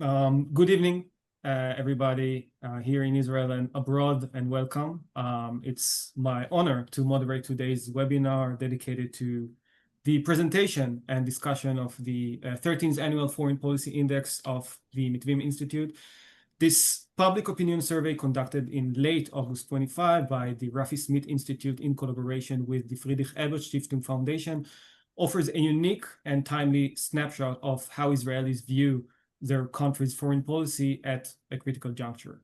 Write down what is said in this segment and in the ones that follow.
Good evening, everybody here in Israel and abroad, and welcome. It's my honor to moderate today's webinar dedicated to the presentation and discussion of the 13th Annual Foreign Policy Index of the Mitvim Institute. This public opinion survey conducted in late August 25 by the Rafi Smith Institute in collaboration with the Friedrich-Ebert-Stiftung Foundation offers a unique and timely snapshot of how Israelis view their country's foreign policy at a critical juncture.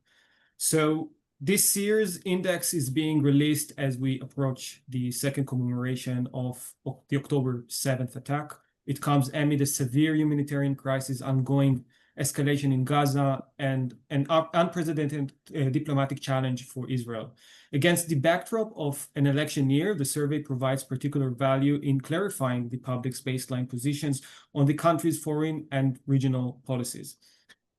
So this year's index is being released as we approach the second commemoration of the October 7th attack. It comes amid a severe humanitarian crisis, ongoing escalation in Gaza, and an unprecedented diplomatic challenge for Israel. Against the backdrop of an election year, the survey provides particular value in clarifying the public's baseline positions on the country's foreign and regional policies.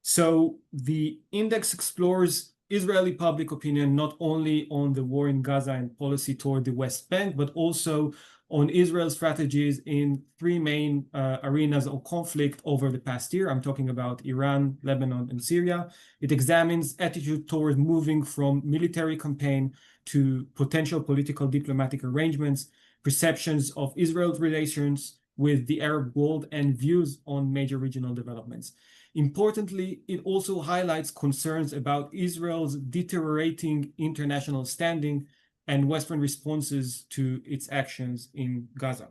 So the index explores Israeli public opinion not only on the war in Gaza and policy toward the West Bank, but also on Israel's strategies in three main arenas of conflict over the past year. I'm talking about Iran, Lebanon, and Syria. It examines attitude toward moving from military campaign to potential political diplomatic arrangements, perceptions of Israel's relations with the Arab world, and views on major regional developments. Importantly, it also highlights concerns about Israel's deteriorating international standing and Western responses to its actions in Gaza.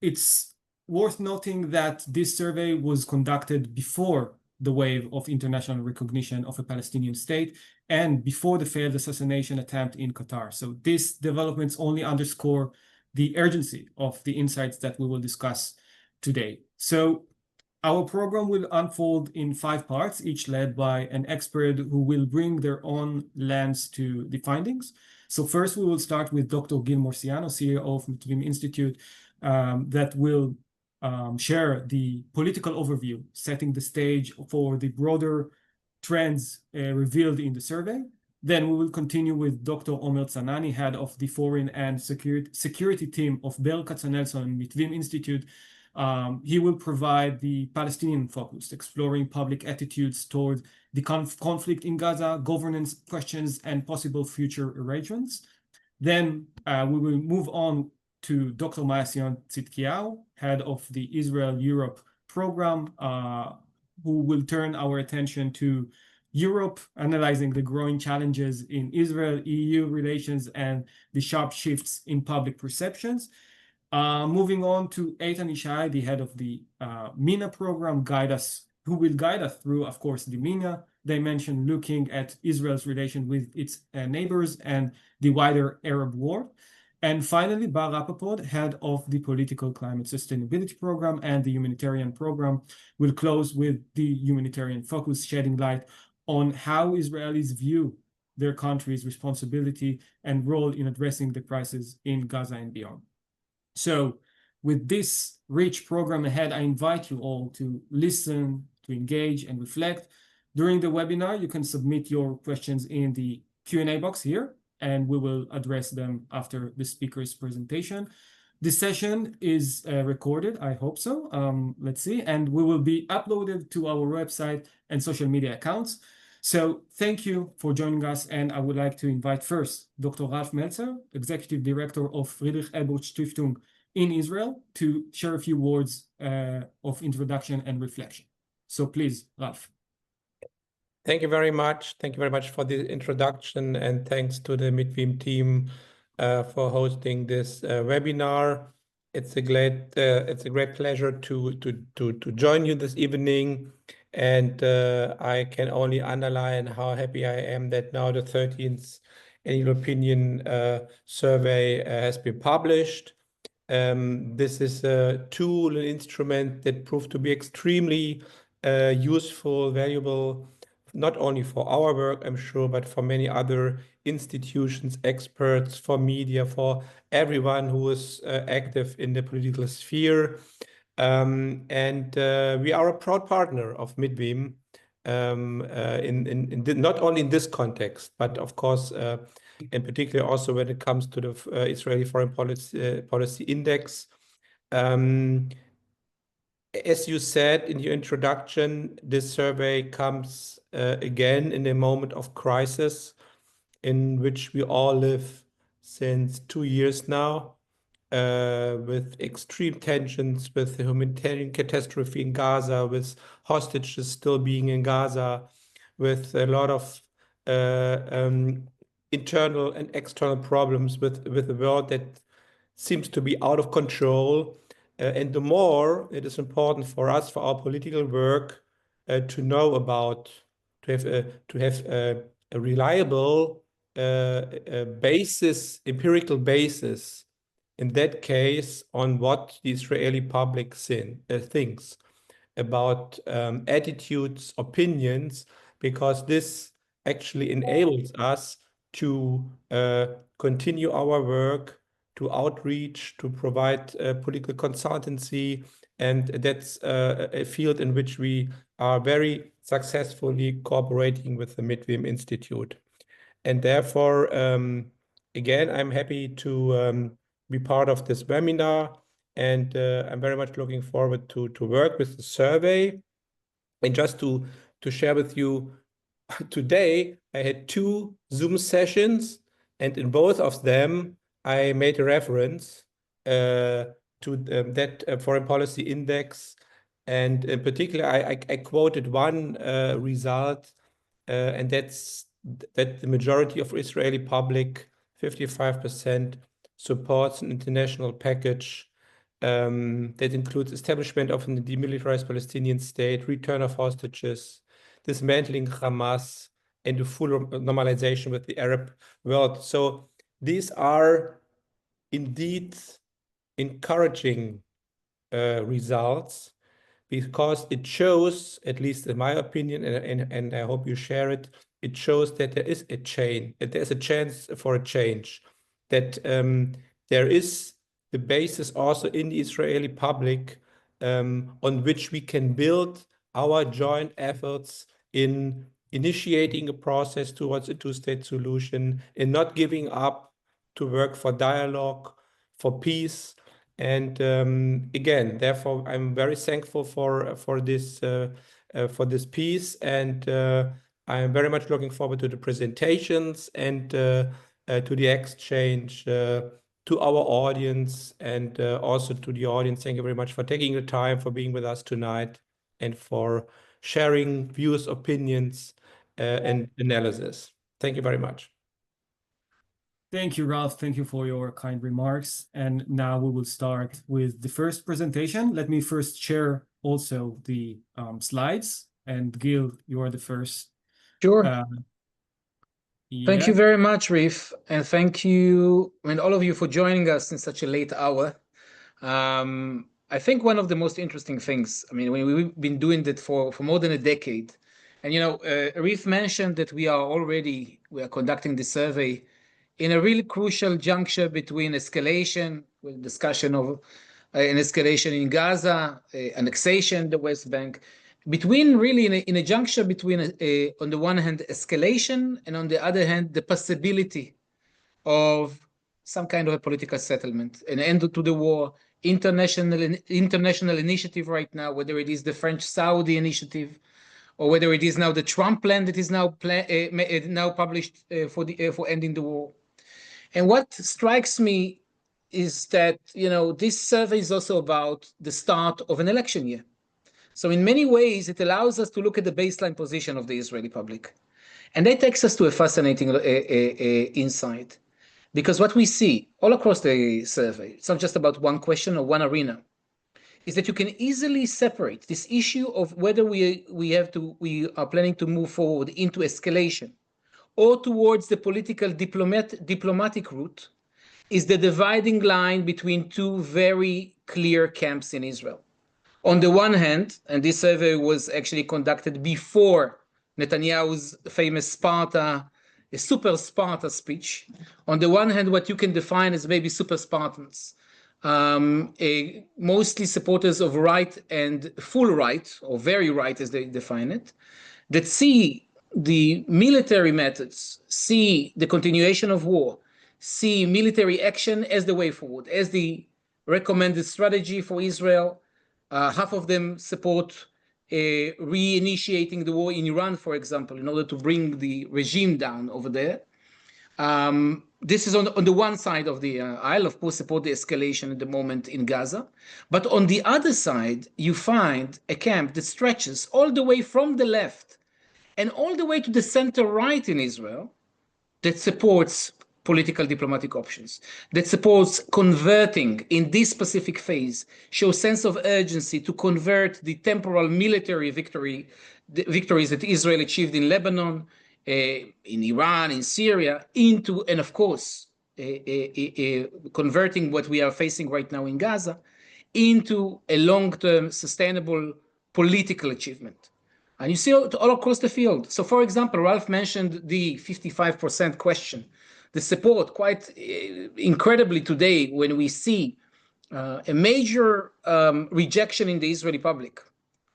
It's worth noting that this survey was conducted before the wave of international recognition of a Palestinian state and before the failed assassination attempt in Qatar. So these developments only underscore the urgency of the insights that we will discuss today. So our program will unfold in 5 parts, each led by an expert who will bring their own lens to the findings. So first, we will start with Dr. Gil Morciano, CEO of Mitvim Institute, that will share the political overview, setting the stage for the broader trends revealed in the survey. Then we will continue with Dr. Omer Tzanani, head of the Foreign and Security team of Berl Katznelson and Mitvim Institute. He will provide the Palestinian focus, exploring public attitudes toward the conflict in Gaza, governance questions, and possible future arrangements. Then we will move on to Dr. Maasion Tzidkiyahu, head of the Israel-Europe program, who will turn our attention to Europe, analyzing the growing challenges in Israel-EU relations and the sharp shifts in public perceptions. Moving on to Eitan Ishai, the head of the MENA program, who will guide us through, of course, the MENA dimension, looking at Israel's relation with its neighbors and the wider Arab world. And finally, Bar Rapaport, head of the Political Climate Sustainability Program and the Humanitarian Program, will close with the humanitarian focus, shedding light on how Israelis view their country's responsibility and role in addressing the crisis in Gaza and beyond. So with this rich program ahead, I invite you all to listen, to engage, and reflect. During the webinar, you can submit your questions in the Q&A box here, and we will address them after the speaker's presentation. This session is recorded, I hope so. Let's see, and we will be uploaded to our website and social media accounts. So thank you for joining us, and I would like to invite first Dr. Ralf Meltzer, Executive Director of Friedrich-Ebert-Stiftung in Israel, to share a few words of introduction and reflection. So please, Ralf. Thank you very much. Thank you very much for the introduction, and thanks to the Mitvim team for hosting this webinar. It's a great pleasure to join you this evening. And I can only underline how happy I am that now the 13th Annual Opinion Survey has been published. This is a tool, an instrument that proved to be extremely useful, valuable, not only for our work, I'm sure, but for many other institutions, experts, for media, for everyone who is active in the political sphere. We are a proud partner of Mitvim not only in this context, but of course, in particular also when it comes to the Israeli Foreign Policy Index. as you said in your introduction, this survey comes again in a moment of crisis in which we all live since 2 years now, with extreme tensions, with the humanitarian catastrophe in Gaza, with hostages still being in Gaza, with a lot of internal and external problems with the world that seems to be out of control. And the more it is important for us, for our political work, to know about, to have a reliable basis, empirical basis, in that case, on what the Israeli public thinks about attitudes, opinions, because this actually enables us to continue our work, to outreach, to provide political consultancy. And that's a field in which we are very successfully cooperating with the Mitvim Institute. And therefore, again, I'm happy to be part of this webinar, and I'm very much looking forward to work with the survey. And just to share with you, today I had 2 Zoom sessions, and in both of them I made a reference to that foreign policy index, and in particular I quoted one result, and that's that the majority of Israeli public, 55%, supports an international package that includes establishment of a demilitarized Palestinian state, return of hostages, dismantling Hamas, and a full normalization with the Arab world. So these are indeed encouraging results, because it shows, at least in my opinion, and I hope you share it, it shows that there is a change, that there's a chance for a change, that there is the basis also in the Israeli public on which we can build our joint efforts in initiating a process towards a two-state solution, in not giving up to work for dialogue, for peace. And again, therefore, I'm very thankful for this piece, and I'm very much looking forward to the presentations and to the exchange to our audience, and also to the audience. Thank you very much for taking the time, for being with us tonight, and for sharing views, opinions, and analysis. Thank you very much. Thank you, Ralph. Thank you for your kind remarks. And now we will start with the first presentation. Let me first share also the slides. And Gil, you are the first. Sure. Yeah. Thank you very much, Rif. And thank you, and all of you, for joining us in such a late hour. I think one of the most interesting things, I mean, we've been doing that for more than a decade. And, you know, Rif mentioned that we are conducting the survey in a really crucial juncture between escalation, with discussion of an escalation in Gaza, annexation, the West Bank, between really in a juncture between, on the one hand, escalation, and on the other hand, the possibility of some kind of a political settlement, an end to the war, international initiative right now, whether it is the French-Saudi initiative, or whether it is now the Trump plan that is now published for ending the war. And what strikes me is that, you know, this survey is also about the start of an election year. So in many ways, it allows us to look at the baseline position of the Israeli public. And that takes us to a fascinating insight. Because what we see all across the survey, it's not just about one question or one arena, is that you can easily separate this issue of whether we are planning to move forward into escalation or towards the political diplomatic route, is the dividing line between 2 very clear camps in Israel. On the one hand, and this survey was actually conducted before Netanyahu's famous Super Sparta speech. On the one hand, what you can define as maybe super Spartans, mostly supporters of right and full right, or very right as they define it, that see the military methods, see the continuation of war, see military action as the way forward, as the recommended strategy for Israel, Half of them support reinitiating the war in Iran, for example, in order to bring the regime down over there. This is on the one side of the aisle, of course, support the escalation at the moment in Gaza. But on the other side, you find a camp that stretches all the way from the left and all the way to the center right in Israel that supports political diplomatic options, that supports converting in this specific phase, show sense of urgency to convert the temporal military victories that Israel achieved in Lebanon, in Iran, in Syria, into, and of course, converting what we are facing right now in Gaza into a long-term sustainable political achievement. And you see it all across the field. So for example, Ralph mentioned the 55% question, the support quite incredibly today when we see a major rejection in the Israeli public,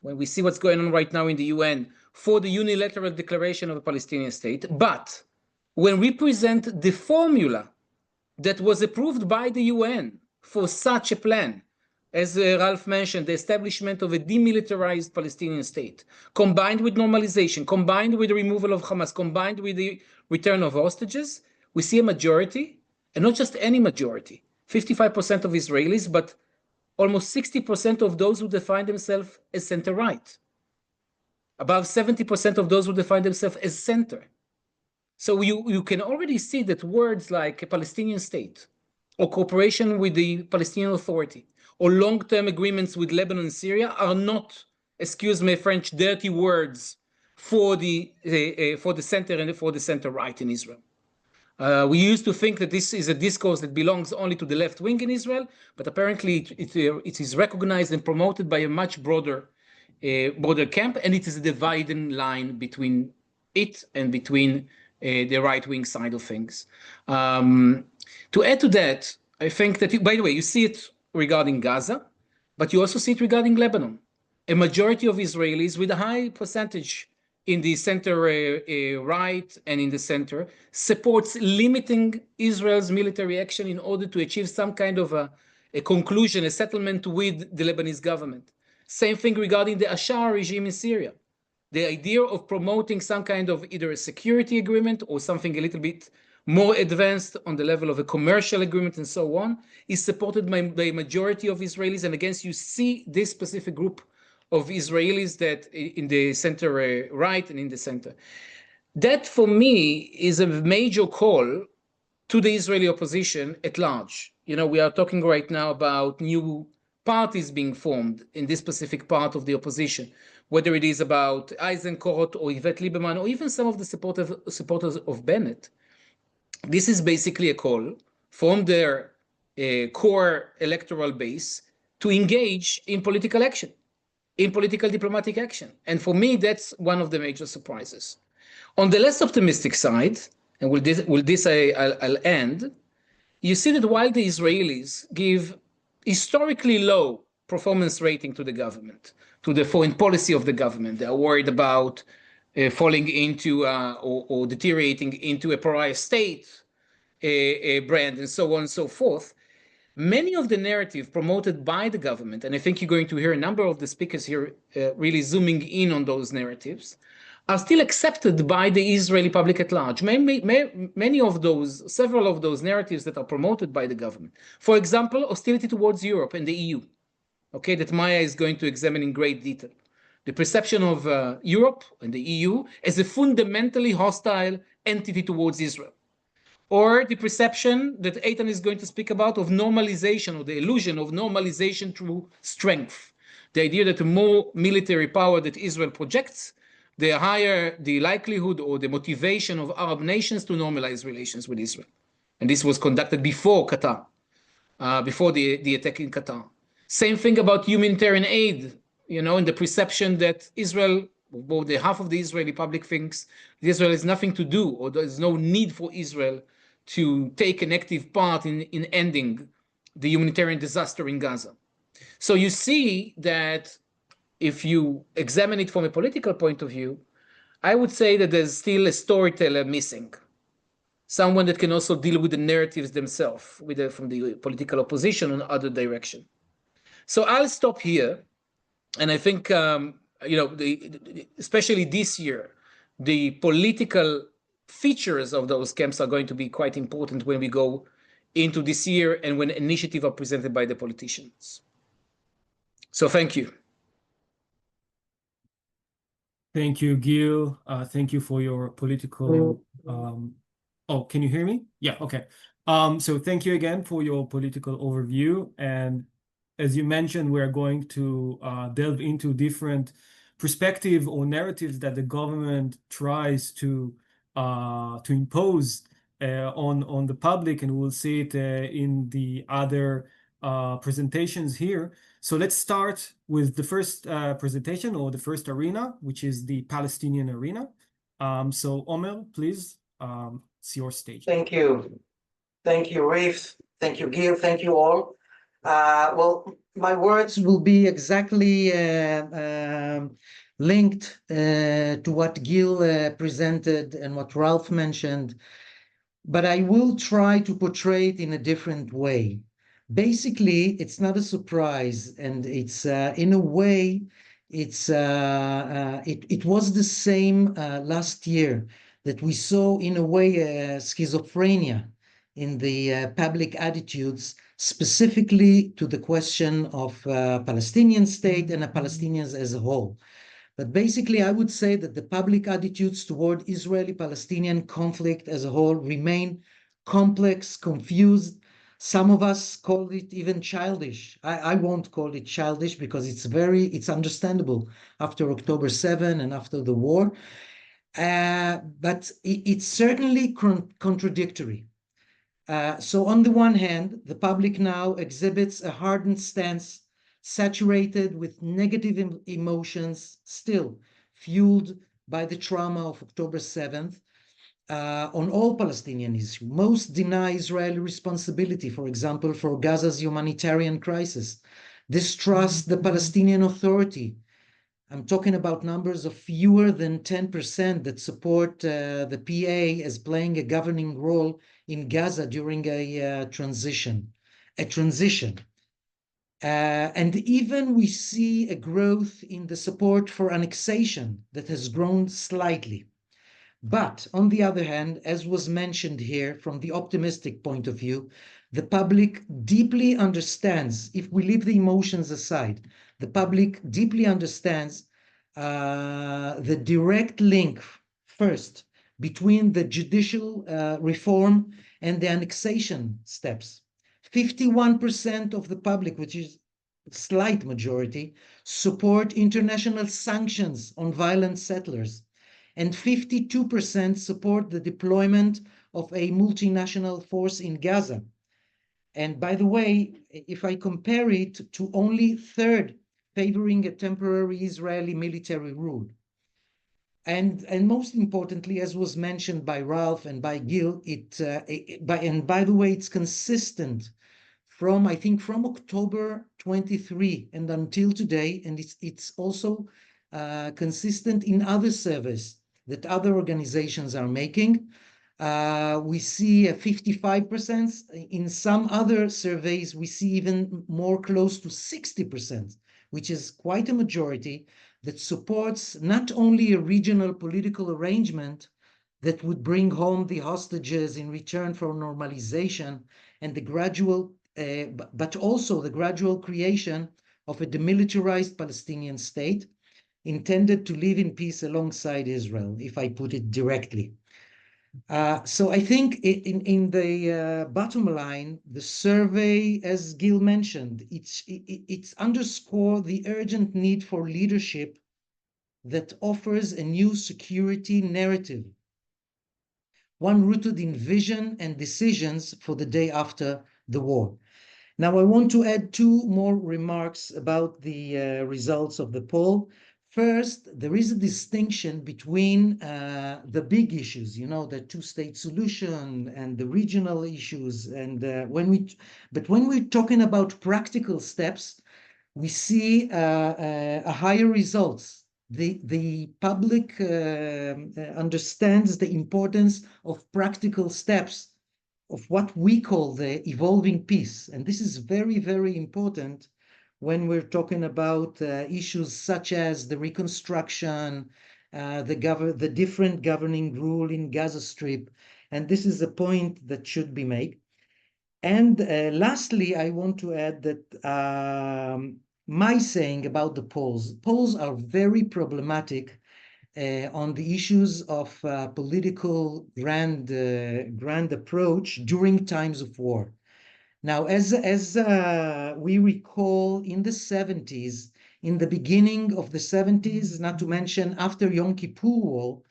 when we see what's going on right now in the UN for the unilateral declaration of a Palestinian state. But when we present the formula that was approved by the UN for such a plan, as Ralph mentioned, the establishment of a demilitarized Palestinian state, combined with normalization, combined with the removal of Hamas, combined with the return of hostages, we see a majority, and not just any majority, 55% of Israelis, but almost 60% of those who define themselves as center-right, above 70% of those who define themselves as center. So you can already see that words like a Palestinian state, or cooperation with the Palestinian Authority, or long-term agreements with Lebanon and Syria are not, excuse my French, dirty words for the center and for the center-right in Israel. We used to think that this is a discourse that belongs only to the left wing in Israel, but apparently it is recognized and promoted by a much broader camp, and it is a dividing line between it and between the right-wing side of things. To add to that, I think that, by the way, you see it regarding Gaza, but you also see it regarding Lebanon. A majority of Israelis with a high percentage in the center right and in the center supports limiting Israel's military action in order to achieve some kind of a conclusion, a settlement with the Lebanese government. Same thing regarding the Ashar regime in Syria. The idea of promoting some kind of either a security agreement or something a little bit more advanced on the level of a commercial agreement and so on is supported by the majority of Israelis. And again, you see this specific group of Israelis that in the center right and in the center. That for me is a major call to the Israeli opposition at large. You know, we are talking right now about new parties being formed in this specific part of the opposition, whether it is about Eisenkot or Yvette Lieberman or even some of the supporters of Bennett. This is basically a call from their core electoral base to engage in political action, in political diplomatic action. And for me, that's one of the major surprises. On the less optimistic side, and with this I'll end, you see that while the Israelis give historically low performance rating to the government, to the foreign policy of the government, they are worried about falling into or deteriorating into a pariah state brand and so on and so forth. Many of the narrative promoted by the government, and I think you're going to hear a number of the speakers here really zooming in on those narratives, are still accepted by the Israeli public at large. Many of those, several of those narratives that are promoted by the government. For example, hostility towards Europe and the EU, okay, that Maya is going to examine in great detail. The perception of Europe and the EU as a fundamentally hostile entity towards Israel. Or the perception that Eitan is going to speak about of normalization, or the illusion of normalization through strength. The idea that the more military power that Israel projects, the higher the likelihood or the motivation of Arab nations to normalize relations with Israel. And this was conducted before Qatar, before the attack in Qatar. Same thing about humanitarian aid, you know, in the perception that Israel, well, the half of the Israeli public thinks that Israel has nothing to do, or there is no need for Israel to take an active part in ending the humanitarian disaster in Gaza. So you see that if you examine it from a political point of view, I would say that there's still a storyteller missing. Someone that can also deal with the narratives themselves, from the political opposition on other direction. So I'll stop here. And I think, especially this year, the political features of those camps are going to be quite important when we go into this year and when initiatives are presented by the politicians. So thank you. Thank you, Gil. Thank you for your political. Oh, can you hear me? Yeah, okay. So thank you again for your political overview. And as you mentioned, we're going to delve into different perspectives or narratives that the government tries to impose on the public, and we'll see it in the other presentations here. So let's start with the first presentation, or the first arena, which is the Palestinian arena. So Omer, please, it's your stage. Thank you. Thank you, Rafe. Thank you, Gil. Thank you all. Well, my words will be exactly linked to what Gil presented and what Ralph mentioned, but I will try to portray it in a different way. Basically, it's not a surprise, and it's in a way, it was the same last year, that we saw in a way schizophrenia in the public attitudes, specifically to the question of Palestinian state and Palestinians as a whole. But basically, I would say that the public attitudes toward Israeli-Palestinian conflict as a whole remain complex, confused. Some of us call it even childish. I won't call it childish because it's understandable after October 7 and after the war. But it's certainly contradictory. So on the one hand, the public now exhibits a hardened stance, saturated with negative emotions, still fueled by the trauma of October 7th, on all Palestinian issues. Most deny Israeli responsibility, for example, for Gaza's humanitarian crisis, distrust the Palestinian Authority. I'm talking about numbers of fewer than 10% that support the PA as playing a governing role in Gaza during a transition. And even we see a growth in the support for annexation that has grown slightly. But on the other hand, as was mentioned here, from the optimistic point of view, the public deeply understands, if we leave the emotions aside, the public deeply understands the direct link, first, between the judicial reform and the annexation steps. 51% of the public, which is a slight majority, support international sanctions on violent settlers, and 52% support the deployment of a multinational force in Gaza. And by the way, if I compare it to only third favoring a temporary Israeli military rule. And most importantly, as was mentioned by Ralph and by Gil, and by the way, it's consistent from, I think, from October 23 and until today, and it's also consistent in other surveys that other organizations are making. We see a 55%. In some other surveys, we see even more close to 60%, which is quite a majority that supports not only a regional political arrangement that would bring home the hostages in return for normalization and the gradual, but also the gradual creation of a demilitarized Palestinian state intended to live in peace alongside Israel, if I put it directly. So I think in the bottom line, the survey, as Gil mentioned, it's underscore the urgent need for leadership that offers a new security narrative, one rooted in vision and decisions for the day after the war. Now, I want to add two more remarks about the results of the poll. First, there is a distinction between the big issues, the two-state solution and the regional issues. And when we're talking about practical steps, we see a higher results. The public understands the importance of practical steps of what we call the evolving peace. And this is very, very important when we're talking about issues such as the reconstruction, the different governing rule in Gaza Strip, and this is a point that should be made. And lastly, I want to add that my saying about the polls are very problematic on the issues of political grand approach during times of war. Now, as we recall in the 70s, in the beginning of the 70s, not to mention after Yom Kippur War,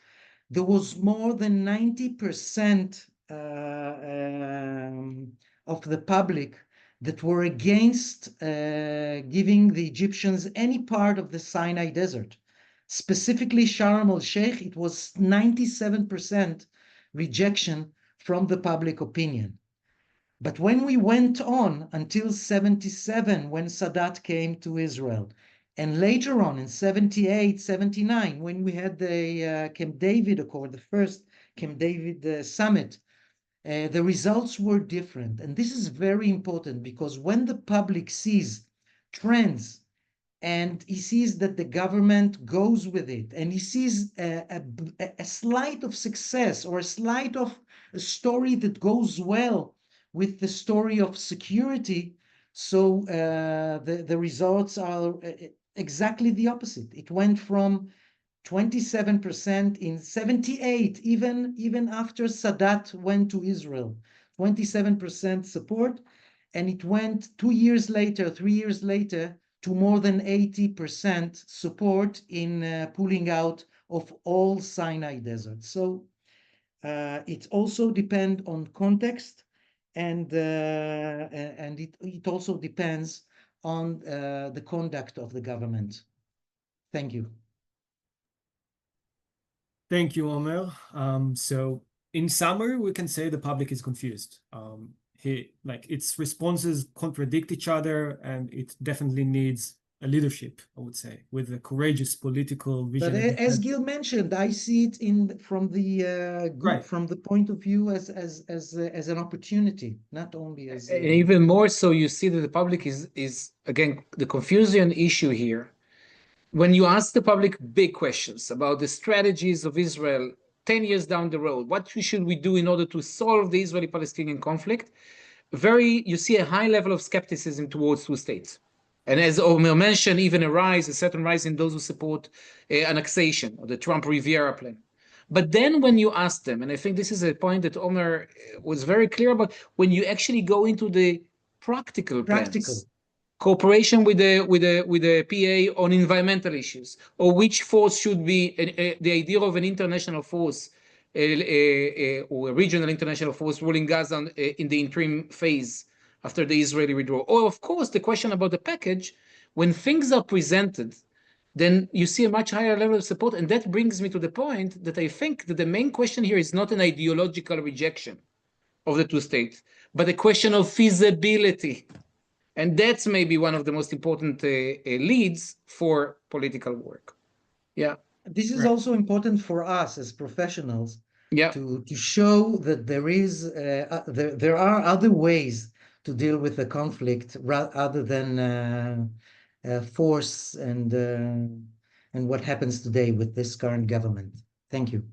there was more than 90% of the public that were against giving the Egyptians any part of the Sinai Desert. Specifically, Sharm el-Sheikh, it was 97% rejection from the public opinion. But when we went on until 77, when Sadat came to Israel, and later on in 78, 79, when we had the Camp David Accord, the first Camp David summit, the results were different. And this is very important because when the public sees trends and he sees that the government goes with it, and he sees a slight of success or a slight of a story that goes well with the story of security, so the results are exactly the opposite. It went from 27% in 78, even after Sadat went to Israel, 27% support, and it went 2 years later, 3 years later, to more than 80% support in pulling out of all Sinai Desert. So it also depends on context, and it also depends on the conduct of the government. Thank you. Thank you, Omer. So in summary, we can say the public is confused. Its responses contradict each other, and it definitely needs a leadership, I would say, with a courageous political vision. But as Gil mentioned, I see it from the point of view as an opportunity, not only as even more so. You see that the public is again the confusion issue here. When you ask the public big questions about the strategies of Israel 10 years down the road, what should we do in order to solve the Israeli-Palestinian conflict? You see a high level of skepticism towards two states. And as Omer mentioned, even a certain rise in those who support annexation or the Trump Riviera plan. But then when you ask them, and I think this is a point that Omer was very clear about, when you actually go into the practical plans, cooperation with the PA on environmental issues, or which force should be the idea of an international force or a regional international force ruling Gaza in the interim phase after the Israeli withdrawal. Or, of course, the question about the package, when things are presented, then you see a much higher level of support. And that brings me to the point that I think that the main question here is not an ideological rejection of the two states, but a question of feasibility. And that's maybe one of the most important leads for political work. Yeah. This is also important for us as professionals, yeah, to show that there are other ways to deal with the conflict other than force and what happens today with this current government. Thank you.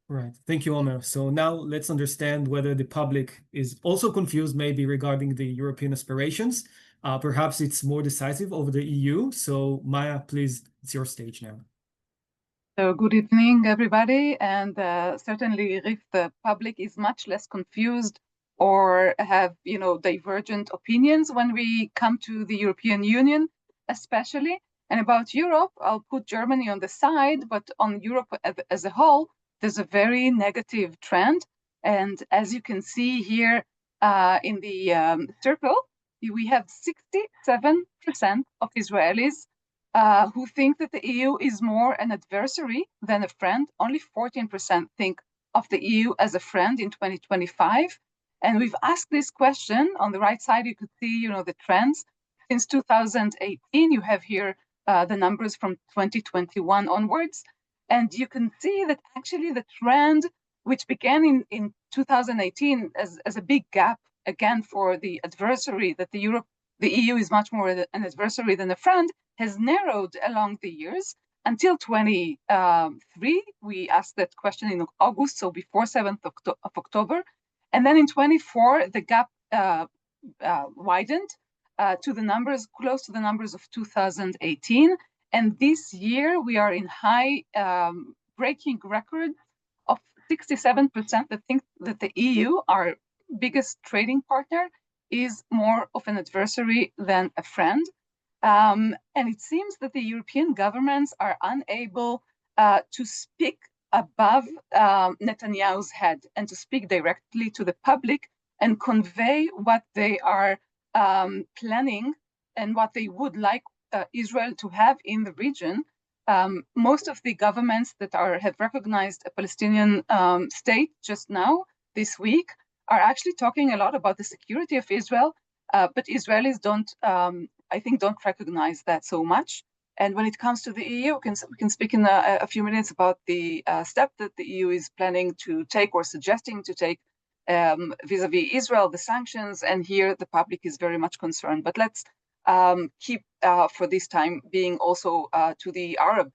Right. Thank you, Omer. So now let's understand whether the public is also confused maybe regarding the European aspirations. Perhaps it's more decisive over the EU. So Maya, please, it's your stage now. So good evening, everybody. And certainly if the public is much less confused or have, divergent opinions when we come to the European Union, especially. And about Europe, I'll put Germany on the side, but on Europe as a whole, there's a very negative trend. And as you can see here in the circle, we have 67% of Israelis who think that the EU is more an adversary than a friend. Only 14% think of the EU as a friend in 2025. And we've asked this question. On the right side, you could see, the trends. Since 2018, you have here the numbers from 2021 onwards. And you can see that actually the trend, which began in 2018 as a big gap, again, for the adversary that the the EU is much more an adversary than a friend, has narrowed along the years. Until 23, we asked that question in August, so before 7th of October. And then in 24, the gap widened to the numbers, close to the numbers of 2018. And this year, we are in high breaking record of 67% that think that the EU, our biggest trading partner, is more of an adversary than a friend. And it seems that the European governments are unable to speak above Netanyahu's head and to speak directly to the public and convey what they are planning and what they would like Israel to have in the region. Most of the governments that have recognized a Palestinian state just now, this week, are actually talking a lot about the security of Israel, but Israelis don't recognize that so much. And when it comes to the EU, we can speak in a few minutes about the step that the EU is planning to take or suggesting to take vis-a-vis Israel, the sanctions, and here the public is very much concerned. But let's keep for this time being also to the Arab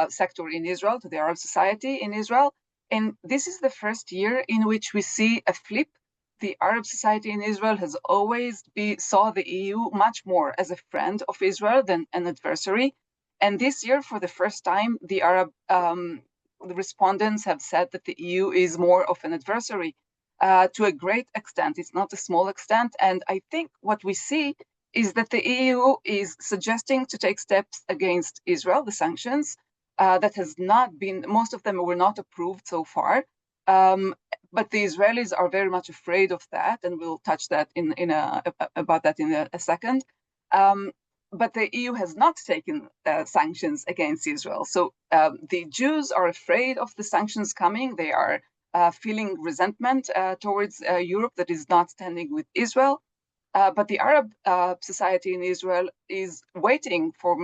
sector in Israel, to the Arab society in Israel. And this is the first year in which we see a flip. The Arab society in Israel has always saw the EU much more as a friend of Israel than an adversary. And this year, for the first time, the Arab the respondents have said that the EU is more of an adversary to a great extent. It's not a small extent. And I think what we see is that the EU is suggesting to take steps against Israel, the sanctions, that has not been, most of them were not approved so far. But the Israelis are very much afraid of that, and we'll touch that about that in a second. But the EU has not taken sanctions against Israel. So the Jews are afraid of the sanctions coming. They are feeling resentment towards Europe that is not standing with Israel. But the Arab society in Israel is waiting for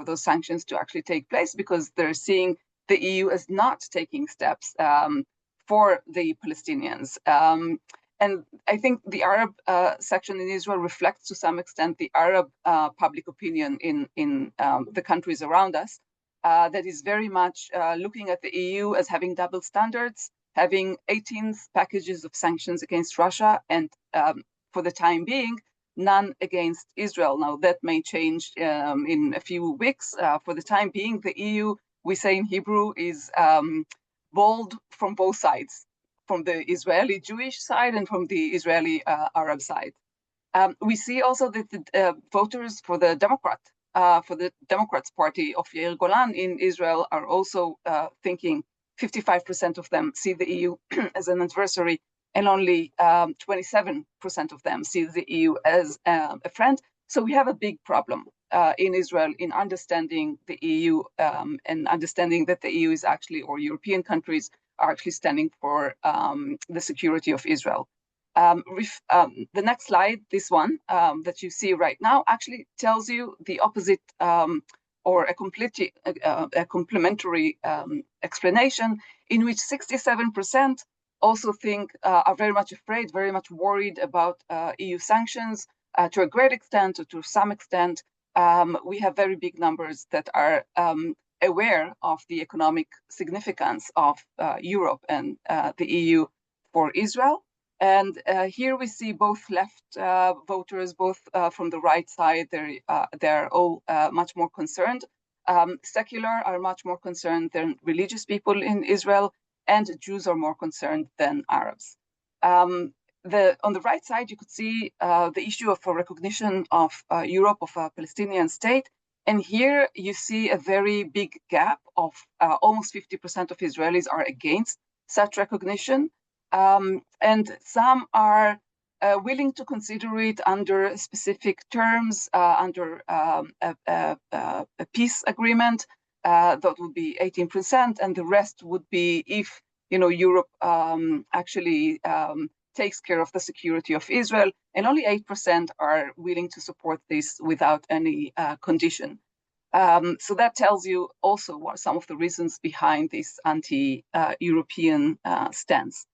those sanctions to actually take place, because they're seeing the EU as not taking steps for the Palestinians. And I think the Arab section in Israel reflects to some extent the Arab public opinion in the countries around us, that is very much looking at the EU as having double standards, having 18 packages of sanctions against Russia, and for the time being, none against Israel. Now, that may change in a few weeks. For the time being, the EU, we say in Hebrew, is bold from both sides, from the Israeli Jewish side and from the Israeli Arab side. We see also that the voters for the Democrats Party of Yair Golan in Israel are also thinking 55% of them see the EU as an adversary, and only 27% of them see the EU as a friend. So we have a big problem in Israel in understanding the EU and understanding that the EU is actually, or European countries are actually standing for the security of Israel. The next slide, this one that you see right now, actually tells you the opposite or a complementary explanation, in which 67% also think are very much afraid, very much worried about EU sanctions. To a great extent, or to some extent, we have very big numbers that are aware of the economic significance of Europe and the EU for Israel. And here we see both left voters, both from the right side, they're all much more concerned. Secular are much more concerned than religious people in Israel, and Jews are more concerned than Arabs. On the right side, you could see the issue of a recognition of Europe, of a Palestinian state. And here you see a very big gap of almost 50% of Israelis are against such recognition. And some are willing to consider it under specific terms, under a peace agreement. That would be 18%, and the rest would be if Europe actually takes care of the security of Israel, and only 8% are willing to support this without any condition. So that tells you also what some of the reasons behind this anti-European stance.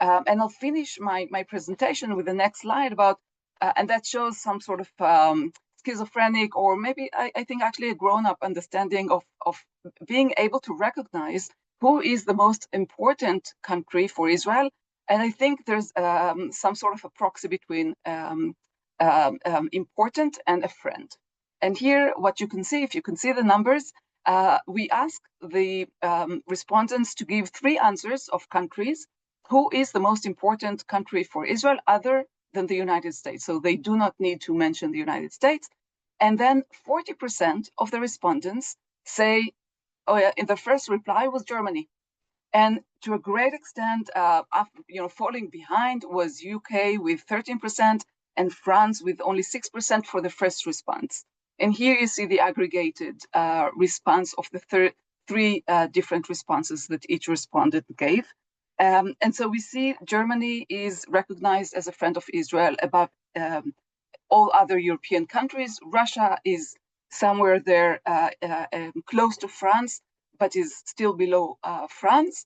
And I'll finish my presentation with the next slide about and that shows some sort of schizophrenic, or maybe I think actually a grown-up understanding of being able to recognize who is the most important country for Israel. And I think there's some sort of a proxy between important and a friend. And here, what you can see, if you can see the numbers, we ask the respondents to give 3 answers of countries. Who is the most important country for Israel other than the United States? So they do not need to mention the United States. And then 40% of the respondents say, oh yeah, in the first reply was Germany. And to a great extent, falling behind was UK with 13% and France with only 6% for the first response. And here you see the aggregated response of the 3 different responses that each respondent gave. And so we see Germany is recognized as a friend of Israel above all other European countries. Russia is somewhere there close to France, but is still below France.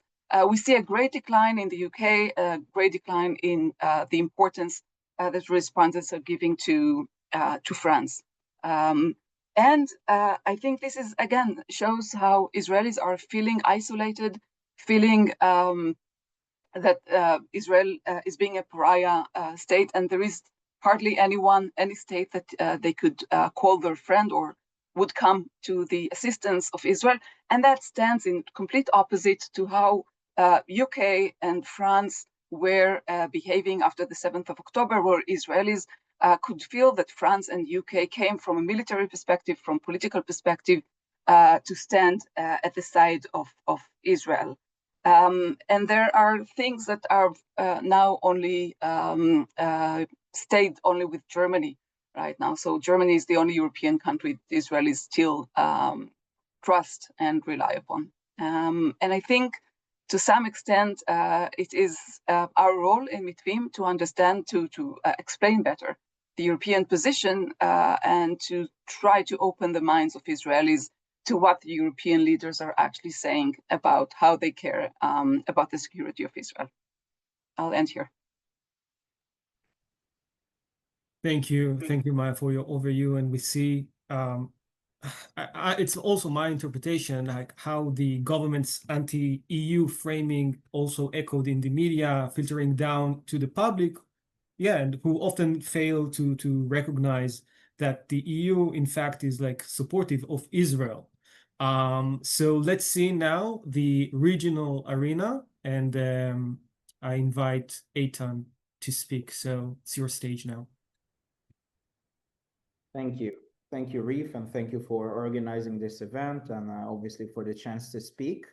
We see a great decline in the UK, a great decline in the importance that respondents are giving to France. And I think this is, again, shows how Israelis are feeling isolated, feeling that Israel is being a pariah state, and there is hardly any state that they could call their friend or would come to the assistance of Israel. And that stands in complete opposite to how UK and France were behaving after the 7th of October, where Israelis could feel that France and UK came from a military perspective, from political perspective, to stand at the side of Israel. And there are things that are now only stayed only with Germany right now. So Germany is the only European country that Israelis still trust and rely upon. And I think to some extent, it is our role in Mitvim to understand, to explain better the European position and to try to open the minds of Israelis to what the European leaders are actually saying about how they care about the security of Israel. I'll end here. Thank you, Maya, for your overview. And we see it's also my interpretation, like how the government's anti-EU framing also echoed in the media, filtering down to the public, and who often fail to recognize that the EU, in fact, is like supportive of Israel. So let's see now the regional arena, and I invite Eitan to speak. So it's your stage now. Thank you. Thank you, Reef, and thank you for organizing this event and obviously for the chance to speak.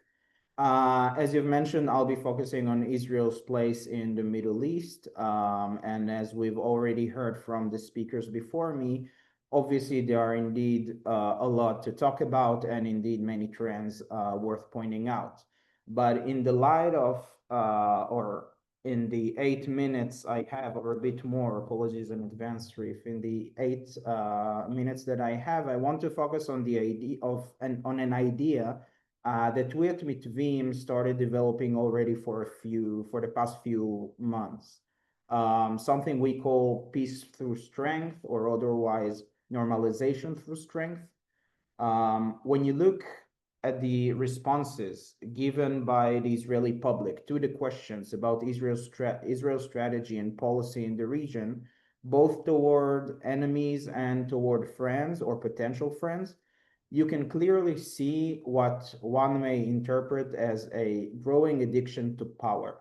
As you've mentioned, I'll be focusing on Israel's place in the Middle East. And as we've already heard from the speakers before me, obviously there are indeed a lot to talk about and indeed many trends worth pointing out. But in the light of, or in the 8 minutes I have, or a bit more, apologies in advance, Reef, in the 8 minutes that I have, I want to focus on the idea of an idea that we at Mitvim started developing already for the past few months. Something we call peace through strength, or otherwise normalization through strength. When you look at the responses given by the Israeli public to the questions about Israel's strategy and policy in the region, both toward enemies and toward friends or potential friends, you can clearly see what one may interpret as a growing addiction to power.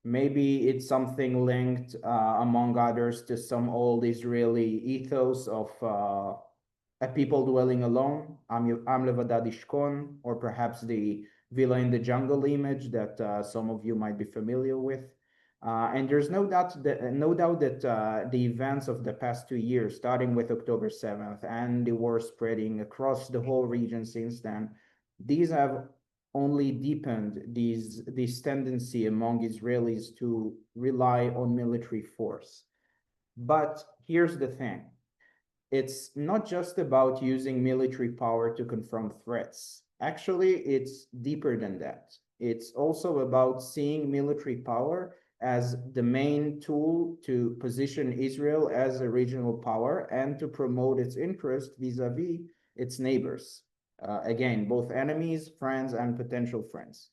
Maybe it's something linked, among others, to some old Israeli ethos of a people dwelling alone, Am Levadad Ishkon, or perhaps the villa in the jungle image that some of you might be familiar with. And there's no doubt that the events of the past 2 years, starting with October 7th and the war spreading across the whole region since then, these have only deepened this tendency among Israelis to rely on military force. But here's the thing. It's not just about using military power to confront threats. Actually, it's deeper than that. It's also about seeing military power as the main tool to position Israel as a regional power and to promote its interest vis-a-vis its neighbors. Again, both enemies, friends, and potential friends.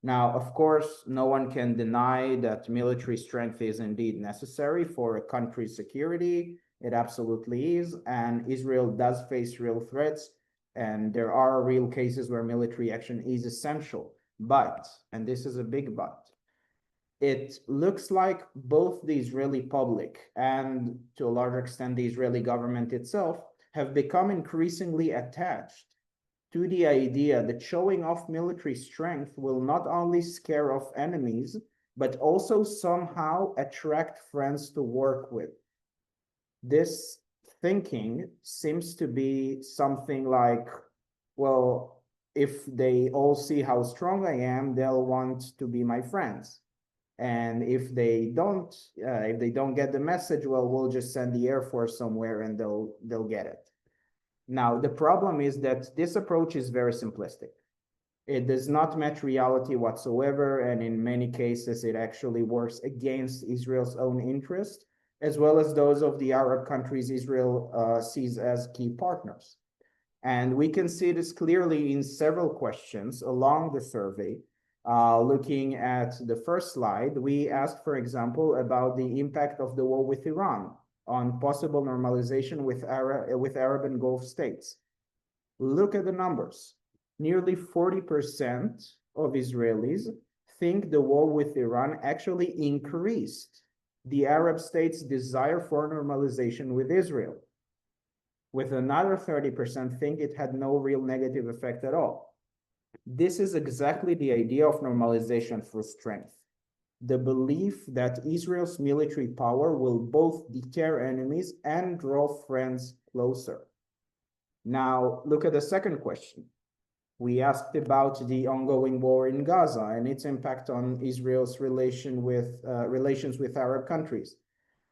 Now, of course, no one can deny that military strength is indeed necessary for a country's security. It absolutely is, and Israel does face real threats, and there are real cases where military action is essential. But, and this is a big but, it looks like both the Israeli public and, to a large extent, the Israeli government itself have become increasingly attached to the idea that showing off military strength will not only scare off enemies, but also somehow attract friends to work with. This thinking seems to be something like, well, if they all see how strong I am, they'll want to be my friends. And if they don't get the message, well, we'll just send the Air Force somewhere and they'll get it. Now, the problem is that this approach is very simplistic. It does not match reality whatsoever, and in many cases, it actually works against Israel's own interest, as well as those of the Arab countries Israel sees as key partners. And we can see this clearly in several questions along the survey. Looking at the first slide, we asked, for example, about the impact of the war with Iran on possible normalization with Arab and Gulf states. Look at the numbers. Nearly 40% of Israelis think the war with Iran actually increased the Arab states' desire for normalization with Israel, with another 30% think it had no real negative effect at all. This is exactly the idea of normalization through strength. The belief that Israel's military power will both deter enemies and draw friends closer. Now, look at the second question. We asked about the ongoing war in Gaza and its impact on Israel's relations with Arab countries.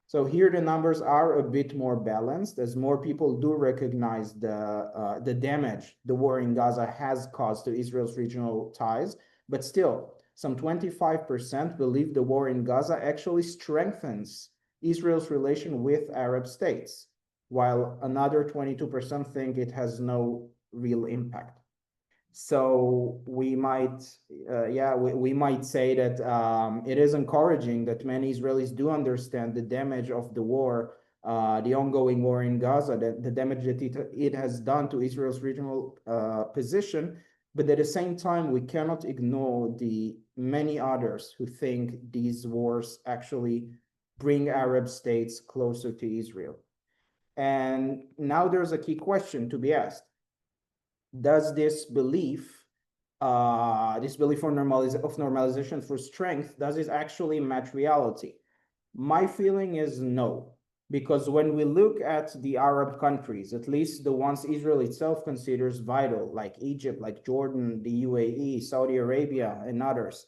So here the numbers are a bit more balanced, as more people do recognize the damage the war in Gaza has caused to Israel's regional ties, but still, some 25% believe the war in Gaza actually strengthens Israel's relation with Arab states, while another 22% think it has no real impact. So we might say that it is encouraging that many Israelis do understand the damage of the war, the ongoing war in Gaza, the damage that it has done to Israel's regional position. But at the same time, we cannot ignore the many others who think these wars actually bring Arab states closer to Israel. And now there's a key question to be asked. Does this belief of normalization through strength, does it actually match reality? My feeling is no, because when we look at the Arab countries, at least the ones Israel itself considers vital, like Egypt, like Jordan, the UAE, Saudi Arabia, and others,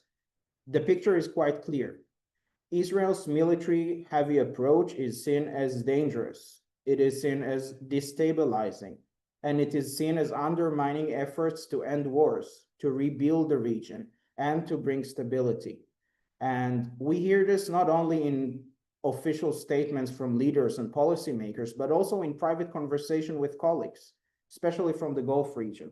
the picture is quite clear. Israel's military-heavy approach is seen as dangerous. It is seen as destabilizing, and it is seen as undermining efforts to end wars, to rebuild the region, and to bring stability. And we hear this not only in official statements from leaders and policymakers, but also in private conversation with colleagues, especially from the Gulf region.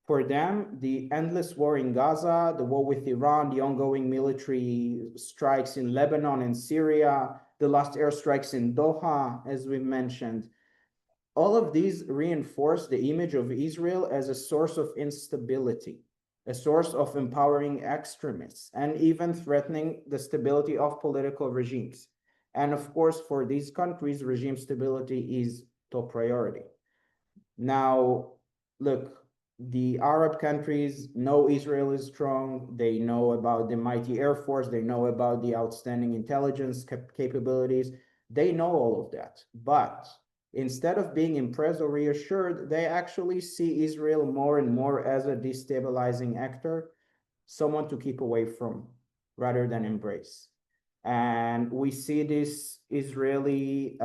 For them, the endless war in Gaza, the war with Iran, the ongoing military strikes in Lebanon and Syria, the last airstrikes in Doha, as we mentioned, all of these reinforce the image of Israel as a source of instability, a source of empowering extremists, and even threatening the stability of political regimes. And of course, for these countries, regime stability is top priority. Now, look, the Arab countries know Israel is strong. They know about the mighty Air Force. They know about the outstanding intelligence capabilities. They know all of that. But instead of being impressed or reassured, they actually see Israel more and more as a destabilizing actor, someone to keep away from rather than embrace. And we see this Israeli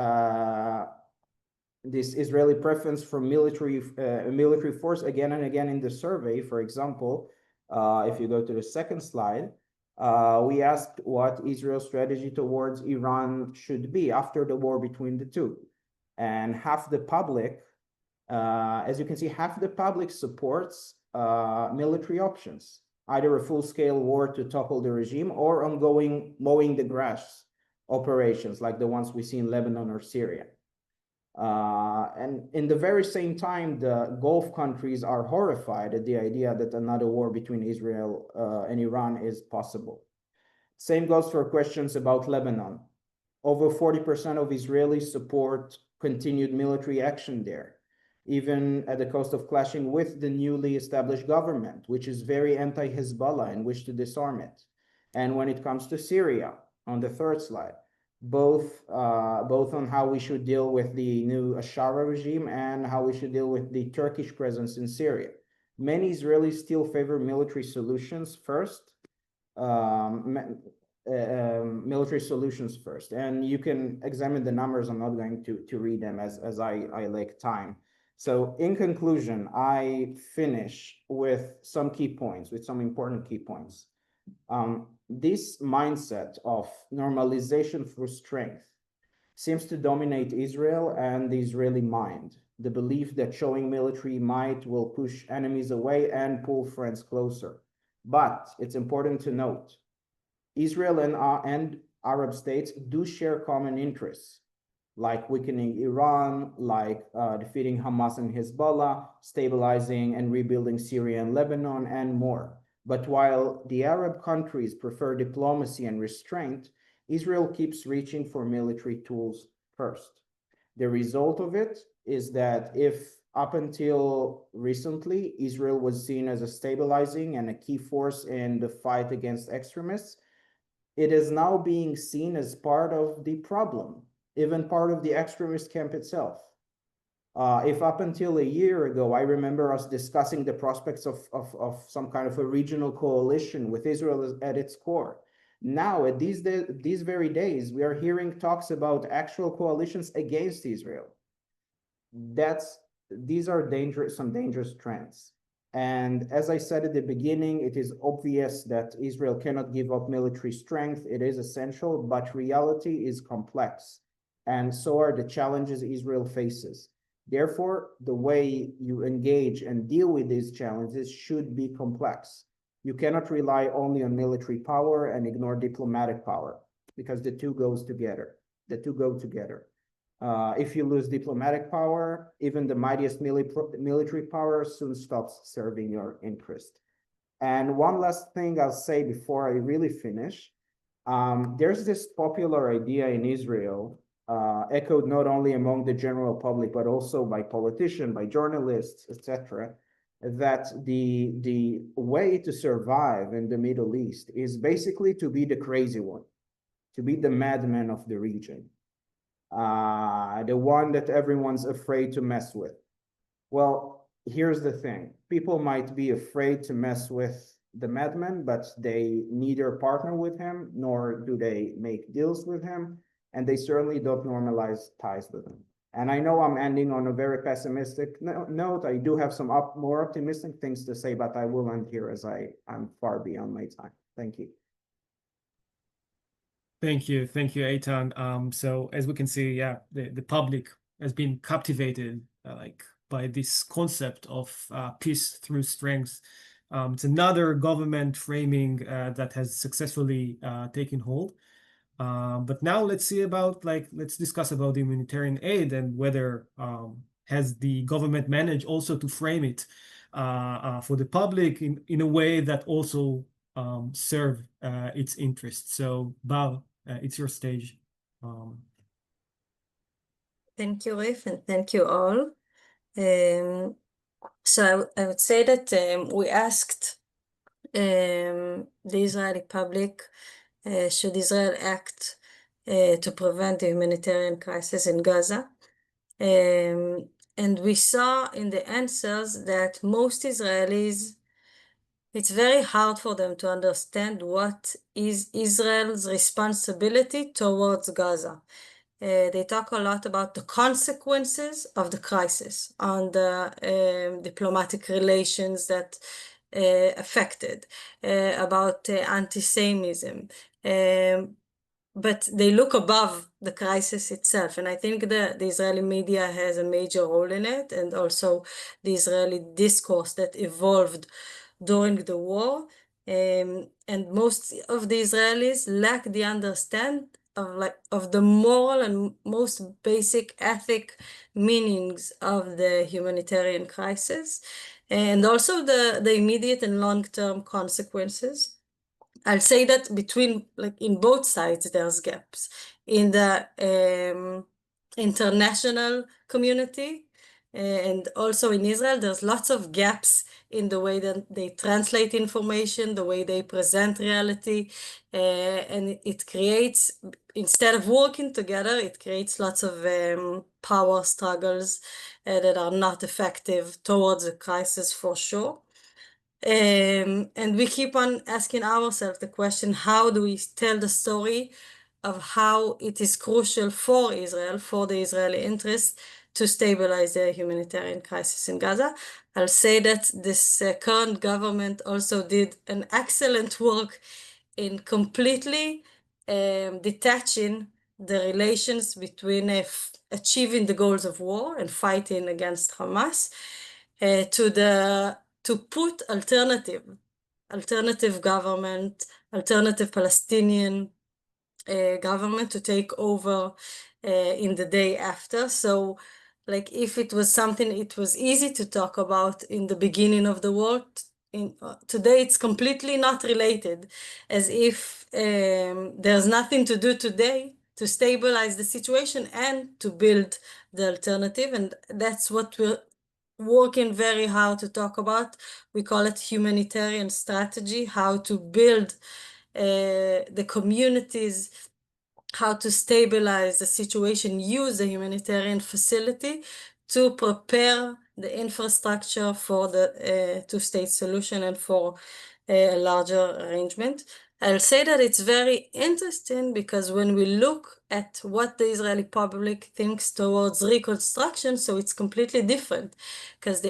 preference for military force again and again in the survey. For example, if you go to the second slide, We asked what Israel's strategy towards Iran should be after the war between the two. And half the public, as you can see, half the public supports military options, either a full-scale war to topple the regime or ongoing mowing the grass operations like the ones we see in Lebanon or Syria. And in the very same time, the Gulf countries are horrified at the idea that another war between Israel and Iran is possible. Same goes for questions about Lebanon. Over 40% of Israelis support continued military action there, even at the cost of clashing with the newly established government, which is very anti-Hezbollah and wish to disarm it. And when it comes to Syria, on the third slide, both on how we should deal with the new Ashara regime and how we should deal with the Turkish presence in Syria. Many Israelis still favor military solutions first, and you can examine the numbers. I'm not going to read them as I lack time. So in conclusion, I finish with some key points, with some important key points. This mindset of normalization through strength seems to dominate Israel and the Israeli mind. The belief that showing military might will push enemies away and pull friends closer. But it's important to note, Israel and Arab states do share common interests, like weakening Iran, like defeating Hamas and Hezbollah, stabilizing and rebuilding Syria and Lebanon, and more. But while the Arab countries prefer diplomacy and restraint, Israel keeps reaching for military tools first. The result of it is that if up until recently, Israel was seen as a stabilizing and a key force in the fight against extremists, it is now being seen as part of the problem, even part of the extremist camp itself. If up until a year ago, I remember us discussing the prospects of some kind of a regional coalition with Israel at its core. Now, at these very days, we are hearing talks about actual coalitions against Israel. These are some dangerous trends. And as I said at the beginning, it is obvious that Israel cannot give up military strength. It is essential, but reality is complex. And so are the challenges Israel faces. Therefore, the way you engage and deal with these challenges should be complex. You cannot rely only on military power and ignore diplomatic power, because the two go together. If you lose diplomatic power, even the mightiest military power soon stops serving your interest. And one last thing I'll say before I really finish. There's this popular idea in Israel, echoed not only among the general public, but also by politicians, by journalists, etc., that the way to survive in the Middle East is basically to be the crazy one, to be the madman of the region, the one that everyone's afraid to mess with. Well, here's the thing. People might be afraid to mess with the madman, but they neither partner with him, nor do they make deals with him, and they certainly don't normalize ties with him. And I know I'm ending on a very pessimistic note. I do have some more optimistic things to say, but I will end here as I'm far beyond my time. Thank you. Thank you, Eitan. So as we can see, yeah, the public has been captivated by this concept of peace through strength. It's another government framing that has successfully taken hold. But now let's discuss about the humanitarian aid and whether has the government managed also to frame it for the public in a way that also serve its interests. So Bar, it's your stage. Thank you, Rif, and thank you all. So I would say that we asked the Israeli public, should Israel act to prevent the humanitarian crisis in Gaza? And we saw in the answers that most Israelis, it's very hard for them to understand what is Israel's responsibility towards Gaza. They talk a lot about the consequences of the crisis on the diplomatic relations that affected, about anti-Semitism. But they look above the crisis itself. And I think the Israeli media has a major role in it, and also the Israeli discourse that evolved during the war. And most of the Israelis lack the understanding of the moral and most basic ethic meanings of the humanitarian crisis, and also the immediate and long-term consequences. I'll say that between, like, in both sides, there's gaps. In the international community and also in Israel, there's lots of gaps in the way that they translate information, the way they present reality, and it creates, instead of working together, it creates lots of power struggles that are not effective towards the crisis, for sure. And we keep on asking ourselves the question, how do we tell the story of how it is crucial for Israel, for the Israeli interests, to stabilize the humanitarian crisis in Gaza? I'll say that this current government also did an excellent work in completely detaching the relations between achieving the goals of war and fighting against Hamas to put alternative government, alternative Palestinian government to take over in the day after. So, like, if it was something it was easy to talk about in the beginning of the war, today it's completely not related, as if there's nothing to do today to stabilize the situation and to build the alternative. And that's what we're working very hard to talk about. We call it humanitarian strategy, how to build the communities, how to stabilize the situation, use the humanitarian facility to prepare the infrastructure for the two-state solution and for a larger arrangement. I'll say that it's very interesting because when we look at what the Israeli public thinks towards reconstruction, so it's completely different, because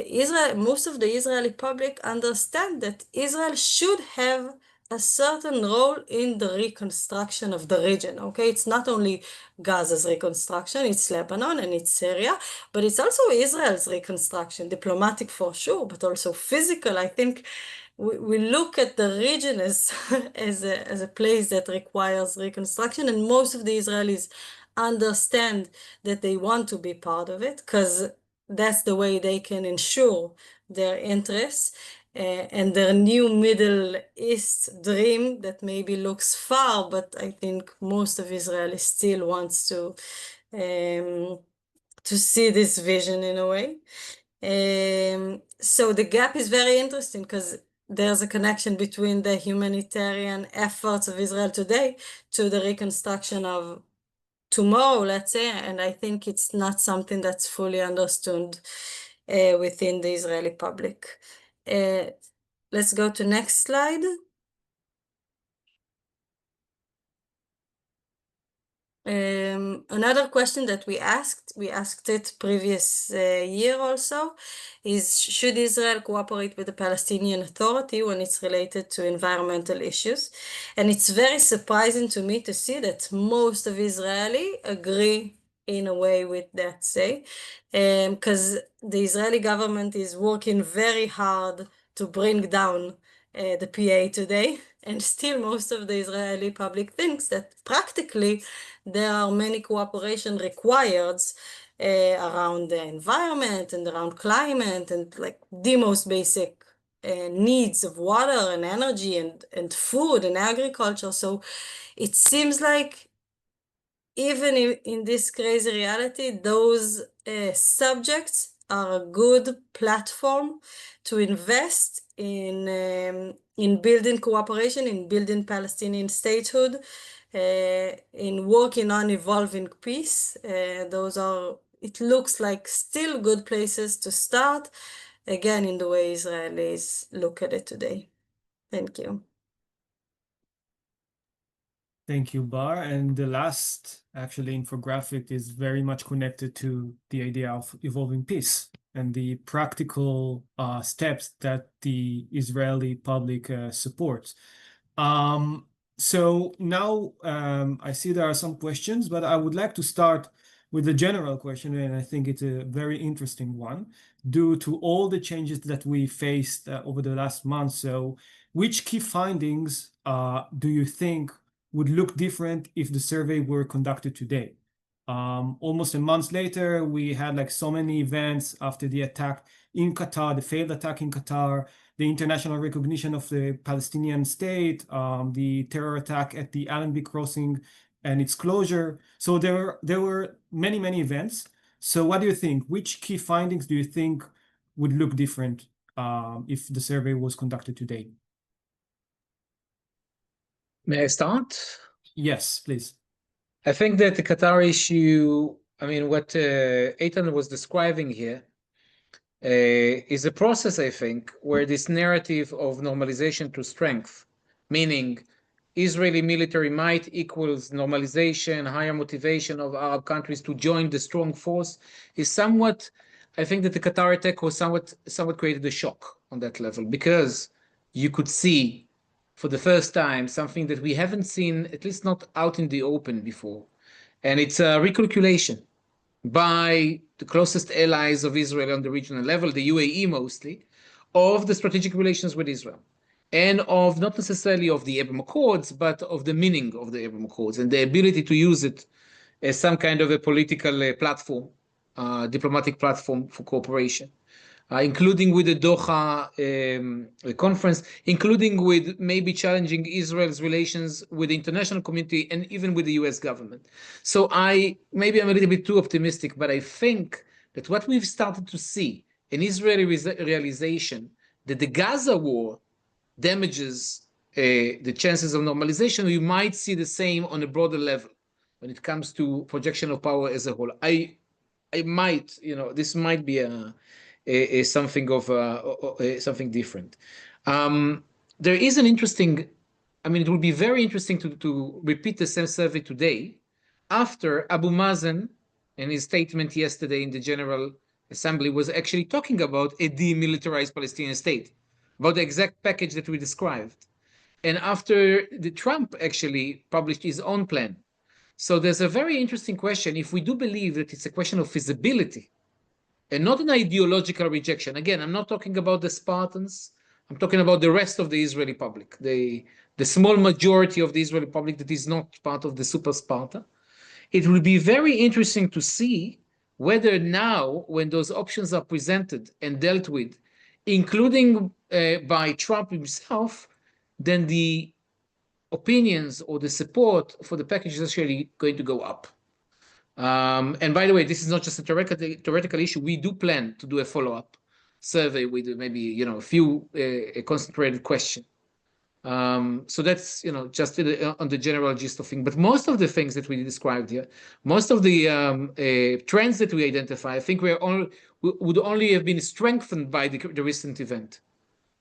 most of the Israeli public understand that Israel should have a certain role in the reconstruction of the region, okay? It's not only Gaza's reconstruction, it's Lebanon and it's Syria, but it's also Israel's reconstruction, diplomatic for sure, but also physical. I think we look at the region as a place that requires reconstruction, and most of the Israelis understand that they want to be part of it, because that's the way they can ensure their interests and their new Middle East dream that maybe looks far, but I think most of Israel still wants to see this vision in a way. So the gap is very interesting because there's a connection between the humanitarian efforts of Israel today to the reconstruction of tomorrow, let's say, and I think it's not something that's fully understood within the Israeli public. Let's go to next slide. Another question that we asked it previous year also, is should Israel cooperate with the Palestinian Authority when it's related to environmental issues? And it's very surprising to me to see that most of Israeli agree in a way with that say, because the Israeli government is working very hard to bring down the PA today, and still most of the Israeli public thinks that practically there are many cooperation required around the environment and around climate and like the most basic needs of water and energy and food and agriculture. So it seems like even in this crazy reality, those subjects are a good platform to invest in building cooperation, in building Palestinian statehood, in working on evolving peace. Those are, it looks like, still good places to start, again, in the way Israelis look at it today. Thank you. Thank you, Bar. And the last, actually, infographic is very much connected to the idea of evolving peace. and the practical steps that the Israeli public supports. So now I see there are some questions, but I would like to start with a general question, and I think it's a very interesting one. Due to all the changes that we faced over the last month, so which key findings do you think would look different if the survey were conducted today? Almost a month later, we had like so many events after the attack in Qatar, the failed attack in Qatar, the international recognition of the Palestinian state, the terror attack at the Allenby crossing and its closure. So there were many, many events. So what do you think? Which key findings do you think would look different if the survey was conducted today? May I start? Yes, please. I think that the Qatar issue, I mean, what Eitan was describing here is a process, I think, where this narrative of normalization to strength, meaning Israeli military might equals normalization, higher motivation of Arab countries to join the strong force, is somewhat, I think that the Qatar attack was somewhat created a shock on that level, because you could see for the first time something that we haven't seen, at least not out in the open before. And it's a recalculation by the closest allies of Israel on the regional level, the UAE mostly, of the strategic relations with Israel, and of not necessarily of the Abraham Accords, but of the meaning of the Abraham Accords and the ability to use it as some kind of a political platform, diplomatic platform for cooperation. Including with the Doha conference, including with maybe challenging Israel's relations with the international community and even with the US government. So maybe I'm a little bit too optimistic, but I think that what we've started to see, an Israeli realization that the Gaza war damages the chances of normalization, we might see the same on a broader level when it comes to projection of power as a whole. I might, this might be something of something different. There is an interesting, I mean, it will be very interesting to repeat the same survey today after Abu Mazen in his statement yesterday in the General Assembly was actually talking about a demilitarized Palestinian state, about the exact package that we described. And after the Trump actually published his own plan. So there's a very interesting question. If we do believe that it's a question of feasibility, and not an ideological rejection. Again, I'm not talking about the Spartans. I'm talking about the rest of the Israeli public, the small majority of the Israeli public that is not part of the super Sparta. It will be very interesting to see whether now, when those options are presented and dealt with, including by Trump himself, then the opinions or the support for the package is actually going to go up. And by the way, this is not just a theoretical issue. We do plan to do a follow-up survey with maybe a few a concentrated question. So that's just on the general gist of things. But most of the things that we described here, most of the trends that we identify, I think would only have been strengthened by the recent event.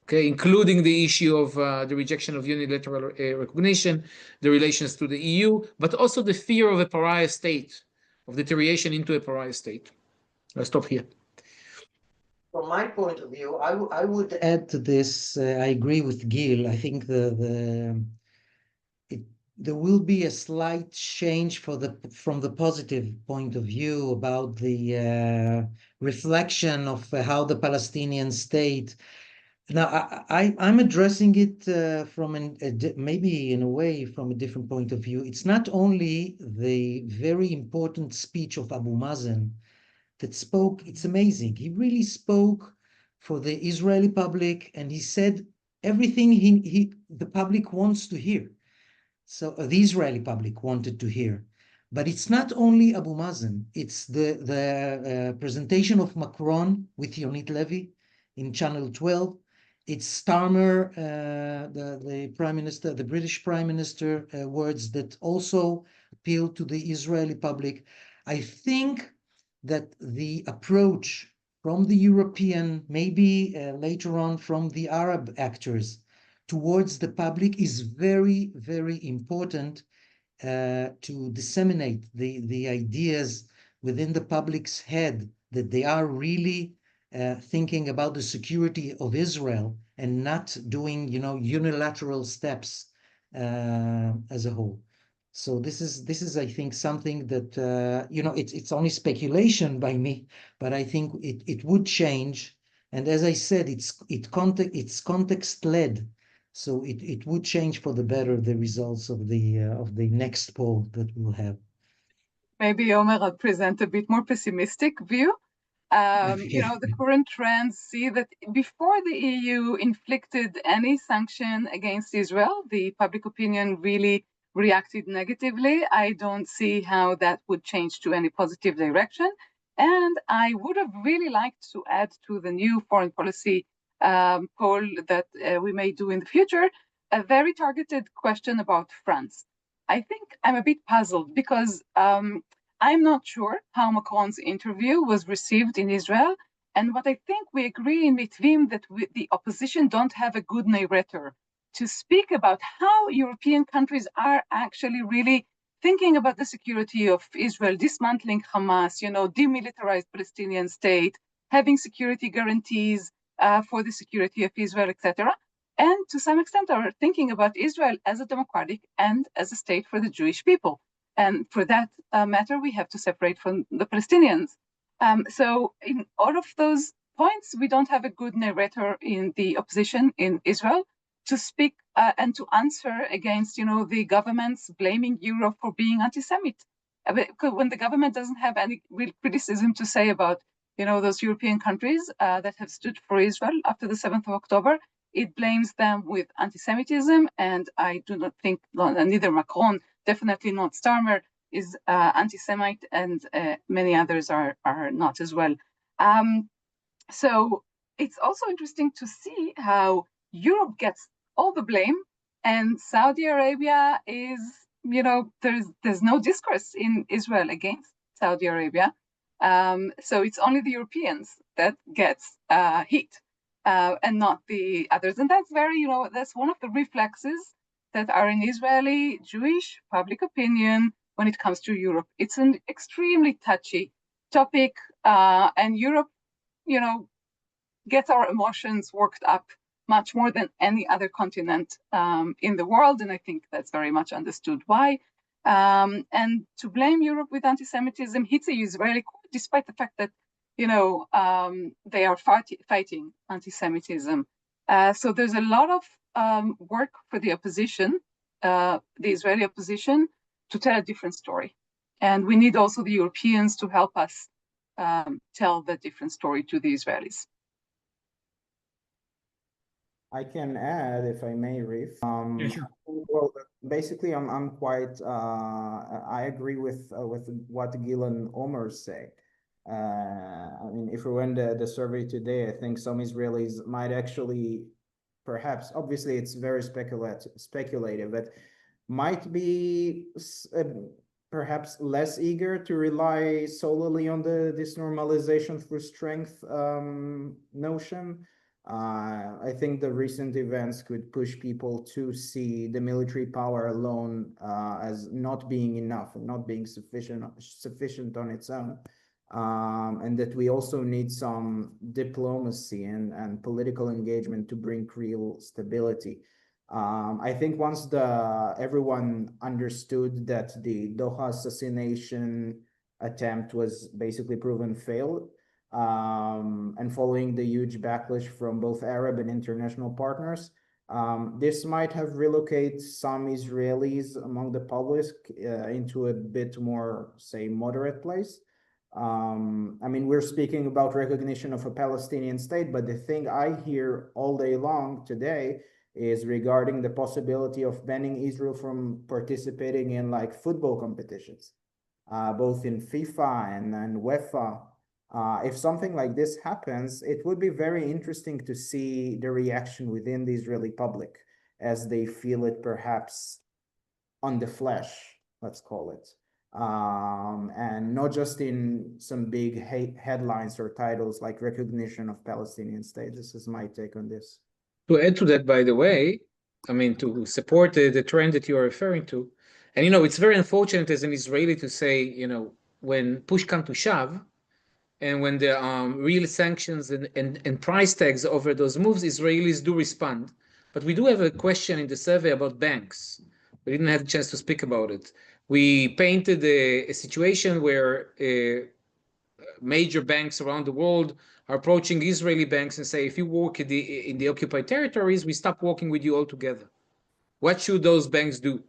Okay, including the issue of the rejection of unilateral recognition, the relations to the EU, but also the fear of a pariah state, of deterioration into a pariah state. I'll stop here. From my point of view, I would add to this. I agree with Gil. I think there will be a slight change from the positive point of view about the reflection of how the Palestinian state. Now, I'm addressing it from maybe in a way from a different point of view. It's not only the very important speech of Abu Mazen that spoke. It's amazing. He really spoke for the Israeli public, and he said everything the public wants to hear. So the Israeli public wanted to hear. But it's not only Abu Mazen. It's the presentation of Macron with Yonit Levy in Channel 12. It's Starmer, the Prime Minister, the British Prime Minister, words that also appeal to the Israeli public. I think that the approach from the European, maybe later on from the Arab actors towards the public is very, very important to disseminate the ideas within the public's head that they are really thinking about the security of Israel and not doing, unilateral steps as a whole. So this is, I think, something that, it's only speculation by me, but I think it would change. And as I said, it's context-led. So it would change for the better the results of the next poll that we'll have. Maybe Omer, I'll present a bit more pessimistic view. The current trends see that before the EU inflicted any sanction against Israel, the public opinion really reacted negatively. I don't see how that would change to any positive direction. And I would have really liked to add to the new foreign policy poll that we may do in the future, a very targeted question about France. I think I'm a bit puzzled because I'm not sure how Macron's interview was received in Israel. And what I think we agree in Mitvim that the opposition don't have a good narrator to speak about how European countries are actually really thinking about the security of Israel, dismantling Hamas, demilitarized Palestinian state, having security guarantees for the security of Israel, etc. And to some extent are thinking about Israel as a democratic and as a state for the Jewish people. And for that matter, we have to separate from the Palestinians. So in all of those points, we don't have a good narrator in the opposition in Israel to speak and to answer against, the governments blaming Europe for being anti-Semite. When the government doesn't have any real criticism to say about, those European countries that have stood for Israel after the 7th of October, it blames them with anti-Semitism. And I do not think neither Macron, definitely not Starmer, is anti-Semite, and many others are not as well. So it's also interesting to see how Europe gets all the blame, and Saudi Arabia is, there's no discourse in Israel against Saudi Arabia. So it's only the Europeans that gets hit and not the others. And that's that's one of the reflexes that are in Israeli Jewish public opinion when it comes to Europe. It's an extremely touchy topic, and Europe, gets our emotions worked up much more than any other continent in the world, and I think that's very much understood why. And to blame Europe with anti-Semitism hits the Israeli court, despite the fact that they are fighting anti-Semitism. So there's a lot of work for the opposition, the Israeli opposition, to tell a different story. And we need also the Europeans to help us tell the different story to the Israelis. I can add, if I may, Rif. Yeah, sure. Well, basically, I'm quite. I agree with what Gil and Omer say. I mean, if we went the survey today, I think some Israelis might actually, perhaps, obviously, it's very speculative, but might be perhaps less eager to rely solely on this normalization through strength notion. I think the recent events could push people to see the military power alone as not being enough and not being sufficient on its own, and that we also need some diplomacy and political engagement to bring real stability. I think once everyone understood that the Doha assassination attempt was basically proven failed, and following the huge backlash from both Arab and international partners, this might have relocated some Israelis among the public into a bit more, say, moderate place. I mean, we're speaking about recognition of a Palestinian state, but the thing I hear all day long today is regarding the possibility of banning Israel from participating in like football competitions, both in FIFA and UEFA. If something like this happens, it would be very interesting to see the reaction within the Israeli public as they feel it perhaps on the flesh, let's call it. And not just in some big headlines or titles like recognition of Palestinian state. This is my take on this. To add to that, by the way, I mean, to support the trend that you're referring to, and it's very unfortunate as an Israeli to say, when push comes to shove, and when there are real sanctions and price tags over those moves, Israelis do respond. But we do have a question in the survey about banks. We didn't have a chance to speak about it. We painted a situation where major banks around the world are approaching Israeli banks and say, if you work in the occupied territories, we stop working with you altogether. What should those banks do?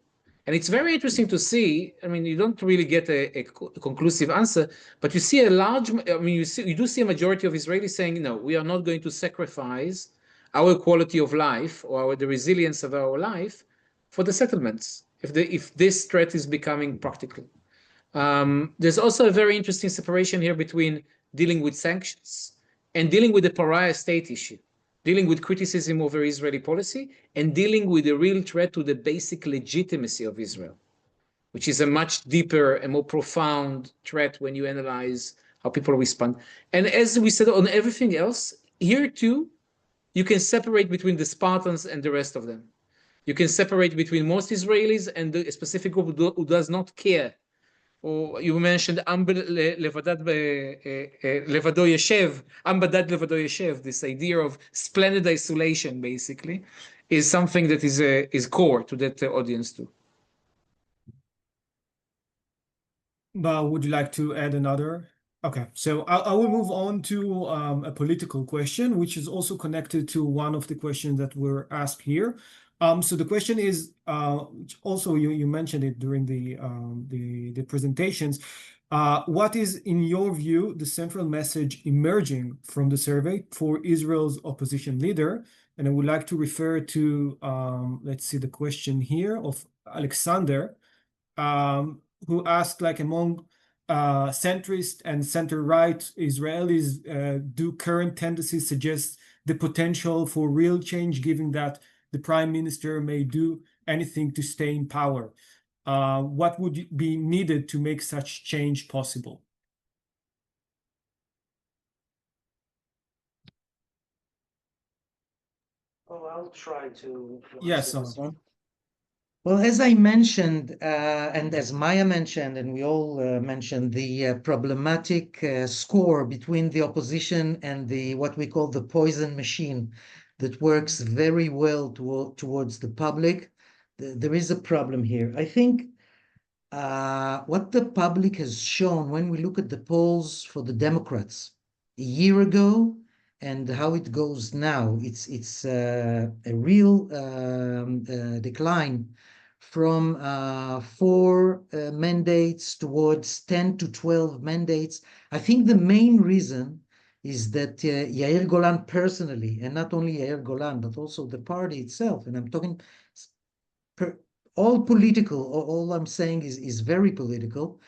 And it's very interesting to see. I mean, you don't really get a conclusive answer, but you see a large, I mean, you do see a majority of Israelis saying, no, we are not going to sacrifice our quality of life or the resilience of our life for the settlements, if this threat is becoming practical. There's also a very interesting separation here between dealing with sanctions and dealing with the pariah state issue, dealing with criticism over Israeli policy and dealing with the real threat to the basic legitimacy of Israel, which is a much deeper and more profound threat when you analyze how people respond. And as we said on everything else, here too, you can separate between the Spartans and the rest of them. You can separate between most Israelis and the specific group who does not care. Or you mentioned Am Badad Levado Yeshev, this idea of splendid isolation, basically, is something that is core to that audience too. But would you like to add another? Okay, so I will move on to a political question, which is also connected to one of the questions that were asked here. So the question is, which also you mentioned it during the presentations. What is, in your view, the central message emerging from the survey for Israel's opposition leader? And I would like to refer to, let's see the question here of Alexander, who asked, like, among centrist and center-right Israelis, do current tendencies suggest the potential for real change, given that the prime minister may do anything to stay in power? What would be needed to make such change possible? Oh, I'll try to Yes, answer this one. Well, as I mentioned, and as Maya mentioned, and we all mentioned, the problematic score between the opposition and the what we call the poison machine that works very well towards the public. There is a problem here. I think what the public has shown when we look at the polls for the Democrats a year ago and how it goes now, it's a real decline from 4 mandates towards 10 to 12 mandates. I think the main reason is that Yair Golan personally, and not only Yair Golan, but also the party itself, and I'm talking all political, all I'm saying is very political,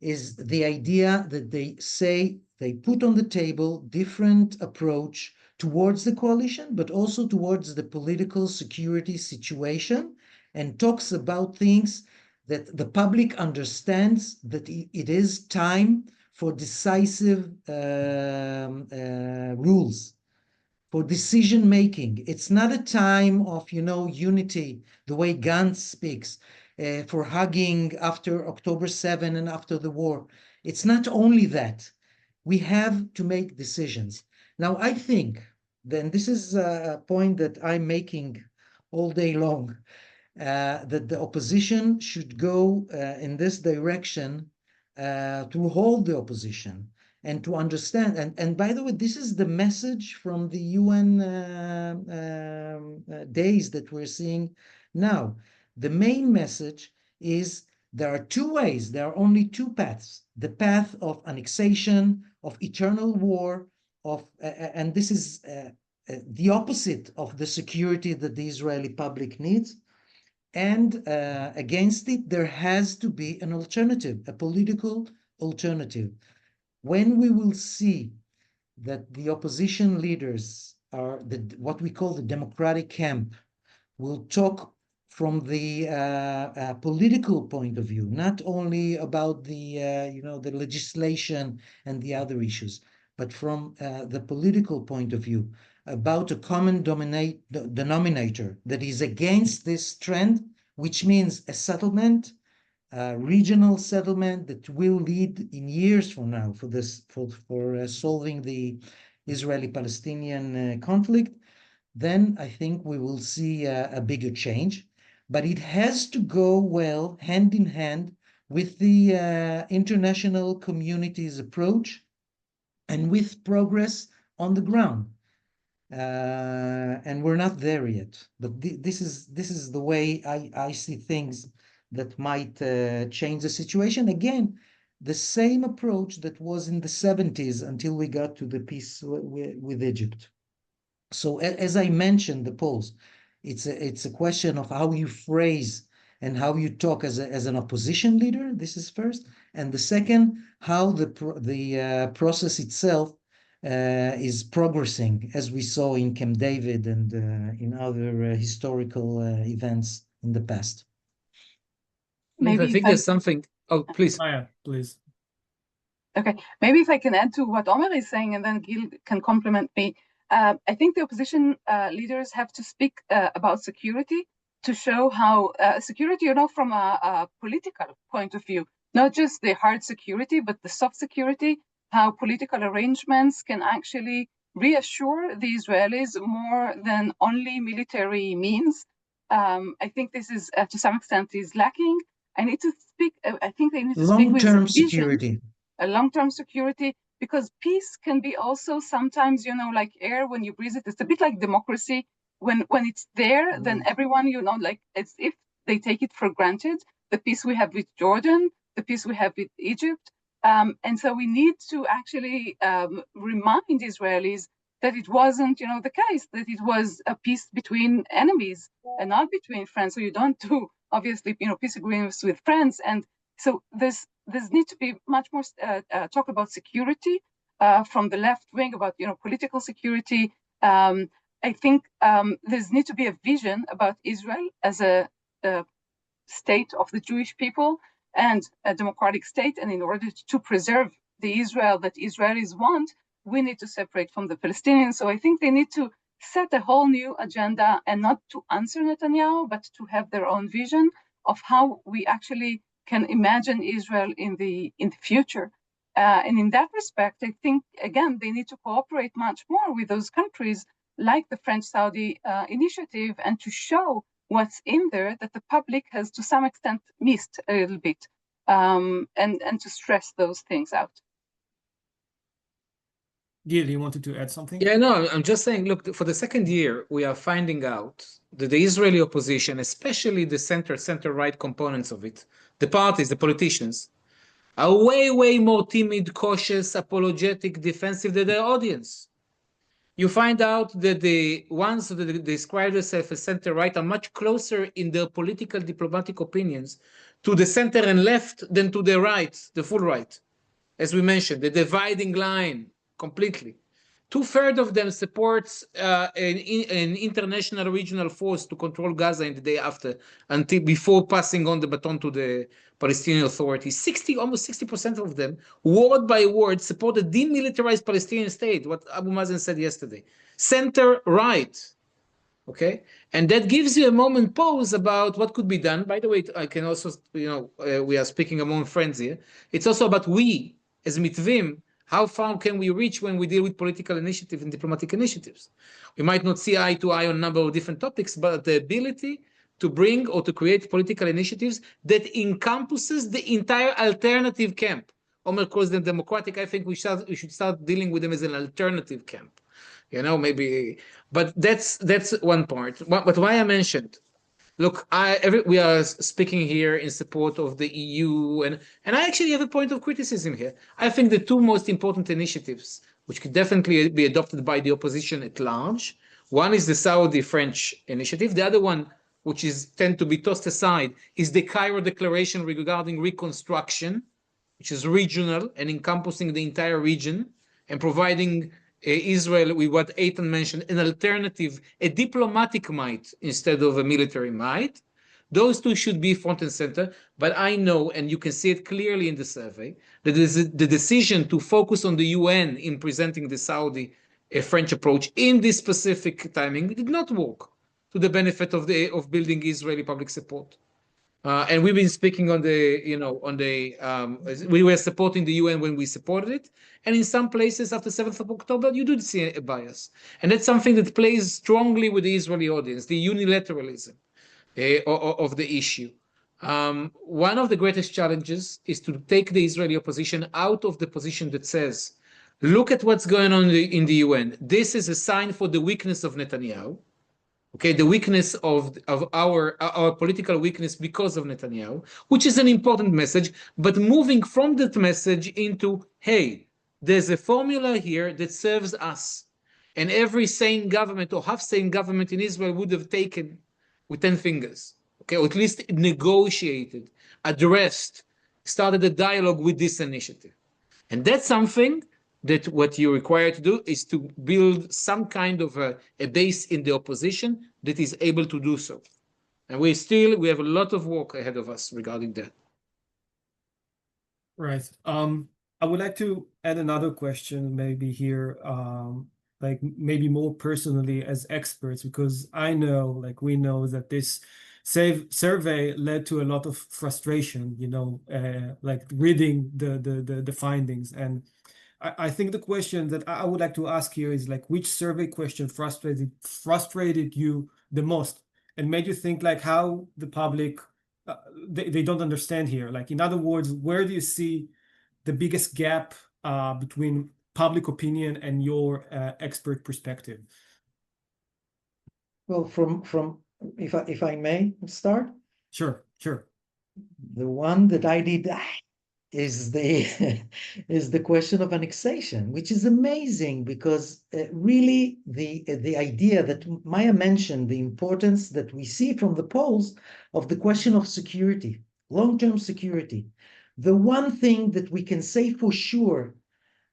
is the idea that they say they put on the table different approach towards the coalition, but also towards the political security situation, and talks about things that the public understands that it is time for decisive rules, for decision making. It's not a time of, unity, the way Gantz speaks, for hugging after October 7 and after the war. It's not only that. We have to make decisions. Now, I think, then this is a point that I'm making all day long, that the opposition should go in this direction to hold the opposition and to understand. And by the way, this is the message from the UN days that we're seeing now. The main message is there are 2 ways, there are only 2 paths: the path of annexation, of eternal war, and this is the opposite of the security that the Israeli public needs. And against it, there has to be an alternative, a political alternative. When we will see that the opposition leaders are what we call the democratic camp will talk from the political point of view, not only about the the legislation and the other issues, but from the political point of view, about a common denominator that is against this trend, which means a settlement, regional settlement that will lead in years from now for solving the Israeli-Palestinian conflict, then I think we will see a bigger change. But it has to go well hand in hand with the international community's approach and with progress on the ground. And we're not there yet. But this is the way I see things that might change the situation. Again, the same approach that was in the 70s until we got to the peace with Egypt. So as I mentioned, the polls, it's a question of how you phrase and how you talk as an opposition leader. This is first, and the second, how the process itself is progressing, as we saw in Camp David and in other historical events in the past. Maybe I think there's something. Oh, please. Maya, please. Okay, maybe if I can add to what Omer is saying, and then Gil can complement me. I think the opposition leaders have to speak about security to show how security, from a political point of view, not just the hard security, but the soft security, how political arrangements can actually reassure the Israelis more than only military means. I think this is, to some extent, is lacking. I think they need to speak with long-term security. A long-term security, because peace can be also sometimes, like air when you breathe it. It's a bit like democracy. When it's there, then everyone, as if they take it for granted. The peace we have with Jordan, the peace we have with Egypt. And so we need to actually remind Israelis that it wasn't, the case, that it was a peace between enemies and not between friends. So you don't do, obviously, peace agreements with friends. And so there's need to be much more talk about security from the left wing, about political security. I think there's need to be a vision about Israel as a state of the Jewish people and a democratic state. And in order to preserve the Israel that Israelis want, we need to separate from the Palestinians. So I think they need to set a whole new agenda, and not to answer Netanyahu, but to have their own vision of how we actually can imagine Israel in the future. And in that respect, I think, again, they need to cooperate much more with those countries like the French-Saudi initiative, and to show what's in there that the public has to some extent missed a little bit, and to stress those things out. Gil, you wanted to add something? Yeah, no, I'm just saying, look, for the second year, we are finding out that the Israeli opposition, especially the center-right components of it, the parties, the politicians, are way, way more timid, cautious, apologetic, defensive than their audience. You find out that the ones that describe themselves as center-right are much closer in their political diplomatic opinions to the center and left than to the right, the full right. As we mentioned, the dividing line completely. 2/3 of them supports an international regional force to control Gaza in the day after, before passing on the baton to the Palestinian Authority. Almost 60% of them, word by word, support a demilitarized Palestinian state, what Abu Mazen said yesterday. Center-right, okay? And that gives you a moment pause about what could be done. By the way, I can also, we are speaking among friends here. It's also about we, as Mitvim, how far can we reach when we deal with political initiative and diplomatic initiatives? We might not see eye to eye on a number of different topics, but the ability to bring or to create political initiatives that encompasses the entire alternative camp. Omer calls them democratic. I think we should start dealing with them as an alternative camp. Maybe, but that's one part. But why I mentioned, look, we are speaking here in support of the EU, and I actually have a point of criticism here. I think the two most important initiatives, which could definitely be adopted by the opposition at large, one is the Saudi-French initiative. The other one, which tend to be tossed aside, is the Cairo Declaration regarding reconstruction, which is regional and encompassing the entire region and providing Israel, with what Eitan mentioned, an alternative, a diplomatic might instead of a military might. Those two should be front and center. But I know, and you can see it clearly in the survey, that the decision to focus on the UN in presenting the Saudi-French approach in this specific timing did not work to the benefit of building Israeli public support. And we've been speaking on the, we were supporting the UN when we supported it. And in some places after 7th of October, you do see a bias. And that's something that plays strongly with the Israeli audience, the unilateralism of the issue. One of the greatest challenges is to take the Israeli opposition out of the position that says, look at what's going on in the UN. This is a sign for the weakness of Netanyahu. Okay, the weakness of our political weakness because of Netanyahu, which is an important message, but moving from that message into, hey, there's a formula here that serves us. And every sane government or half-sane government in Israel would have taken with 10 fingers, okay, or at least negotiated, addressed, started a dialogue with this initiative. And that's something that what you're required to do is to build some kind of a base in the opposition that is able to do so. And we have a lot of work ahead of us regarding that. Right. I would like to add another question maybe here, like maybe more personally as experts, because I know, like we know that this survey led to a lot of frustration, like reading the findings. And I think the question that I would like to ask here is like, which survey question frustrated you the most and made you think like how the public, they don't understand here? Like, in other words, where do you see the biggest gap between public opinion and your expert perspective? Well, if I may start. Sure. The one that I did is the question of annexation, which is amazing because really the idea that Maya mentioned, the importance that we see from the polls of the question of security, long-term security. The one thing that we can say for sure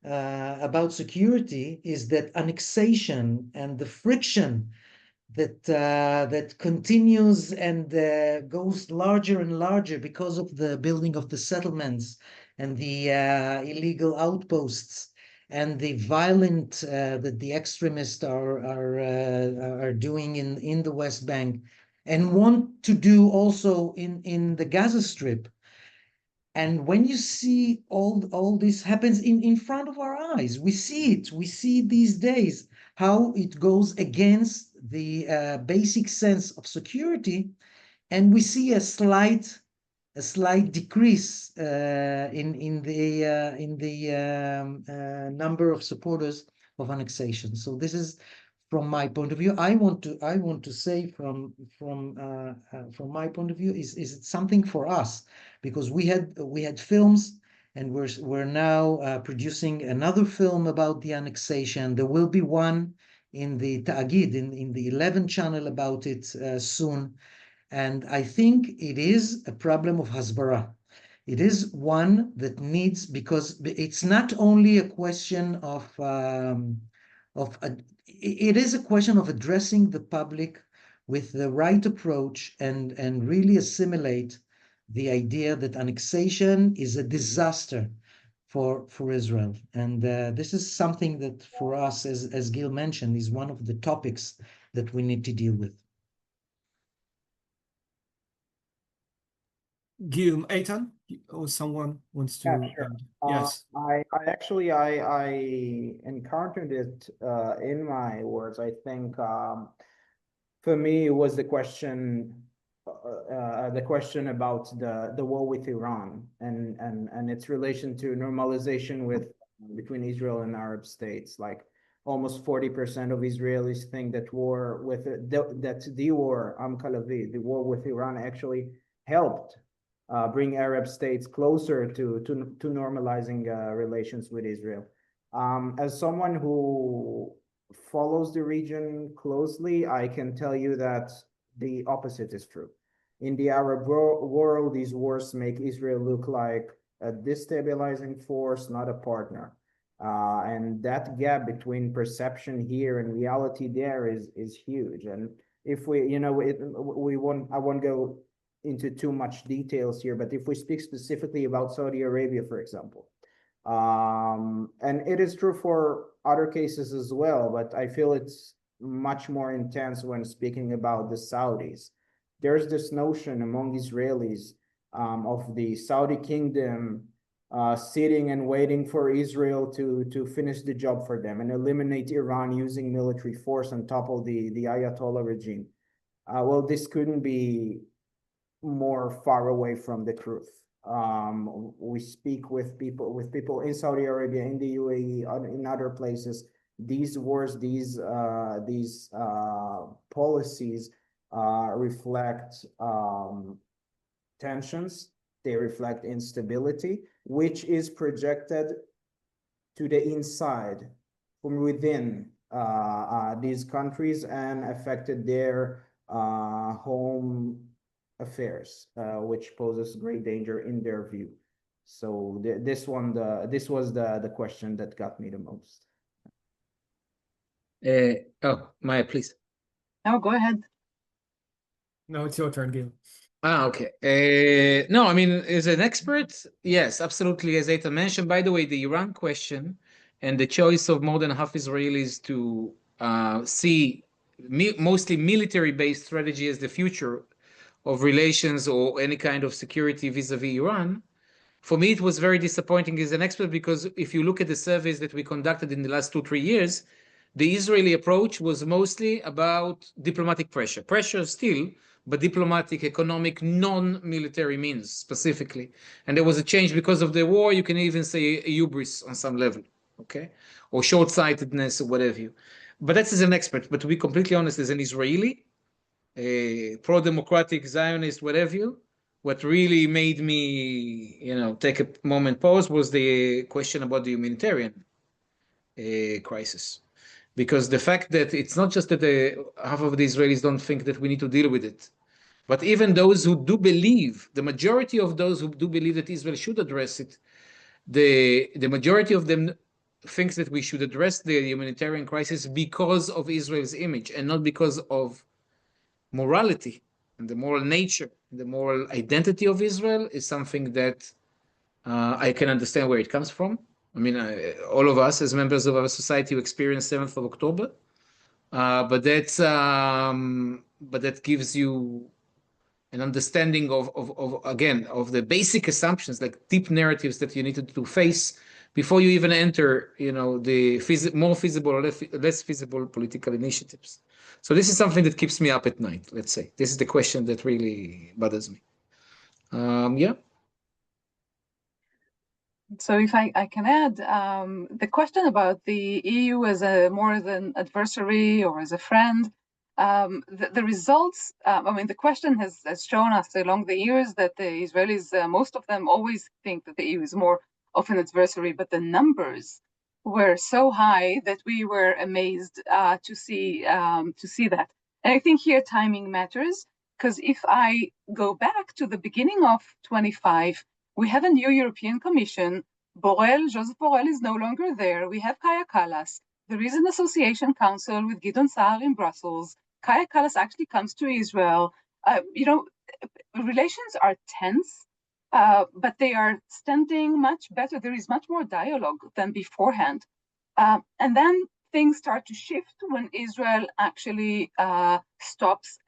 about security is that annexation and the friction that continues and goes larger and larger because of the building of the settlements and the illegal outposts and the violent that the extremists are doing in the West Bank and want to do also in the Gaza Strip. And when you see all this happens in front of our eyes, we see it. We see these days how it goes against the basic sense of security, and we see a slight decrease in the number of supporters of annexation. So this is from my point of view. I want to say from my point of view is it something for us, because we had films, and we're now producing another film about the annexation. There will be one in the Ta'agid, in the 11 channel about it soon. And I think it is a problem of Hasbara. It is one that needs, because it's not only a question of it is a question of addressing the public with the right approach and really assimilate the idea that annexation is a disaster for Israel. And this is something that for us, as Gil mentioned, is one of the topics that we need to deal with. Gil, Eitan, or someone wants to? Yeah, sure. Yes. I encountered it in my words. I think for me it was the question about the war with Iran and its relation to normalization between Israel and Arab states. Like almost 40% of Israelis think that the war, the war with Iran actually helped bring Arab states closer to normalizing relations with Israel. As someone who follows the region closely, I can tell you that the opposite is true. In the Arab world, these wars make Israel look like a destabilizing force, not a partner. And that gap between perception here and reality there is huge. And if I won't go into too much details here, but if we speak specifically about Saudi Arabia, for example, and it is true for other cases as well, but I feel it's much more intense when speaking about the Saudis. there's this notion among Israelis of the Saudi kingdom sitting and waiting for Israel to finish the job for them and eliminate Iran using military force and topple the Ayatollah regime. Well, this couldn't be more far away from the truth. We speak with people in Saudi Arabia, in the UAE, in other places. These wars, these policies reflect tensions. They reflect instability, which is projected to the inside, from within these countries, and affected their home affairs, which poses great danger in their view. So this was the question that got me the most. Maya, please. No, go ahead. No, it's your turn, Gil. Okay. No, I mean, as an expert, yes, absolutely. As Eitan mentioned, by the way, the Iran question and the choice of more than half Israelis to see mostly military-based strategy as the future of relations or any kind of security vis-a-vis Iran, for me, it was very disappointing as an expert, because if you look at the surveys that we conducted in the last 2-3 years, the Israeli approach was mostly about diplomatic pressure still, but diplomatic, economic, non-military means specifically. And there was a change because of the war. You can even say a hubris on some level, okay? Or short-sightedness or whatever you. But that's as an expert. But to be completely honest, as an Israeli, a pro-democratic Zionist, whatever you, what really made me, take a moment pause was the question about the humanitarian crisis. Because the fact that it's not just that half of the Israelis don't think that we need to deal with it, but even those who do believe, the majority of those who do believe that Israel should address it, the majority of them thinks that we should address the humanitarian crisis because of Israel's image and not because of morality and the moral nature, the moral identity of Israel is something that I can understand where it comes from. I mean, all of us as members of our society who experienced 7th of October, but that gives you an understanding of the basic assumptions, like deep narratives that you need to face before you even enter, the more feasible or less feasible political initiatives. So this is something that keeps me up at night, let's say. This is the question that really bothers me. Yeah. So if I can add, the question about the EU as more as an adversary or as a friend, the results, the question has shown us along the years that the Israelis, most of them always think that the EU is more of an adversary, but the numbers were so high that we were amazed to see that. And I think here timing matters, because if I go back to the beginning of 25, we have a new European Commission. Joseph Borrell is no longer there. We have Kaya Kallas. There is an association council with Gideon Saar in Brussels. Kaya Kallas actually comes to Israel. Relations are tense, but they are standing much better. There is much more dialogue than beforehand. And then things start to shift when Israel actually stops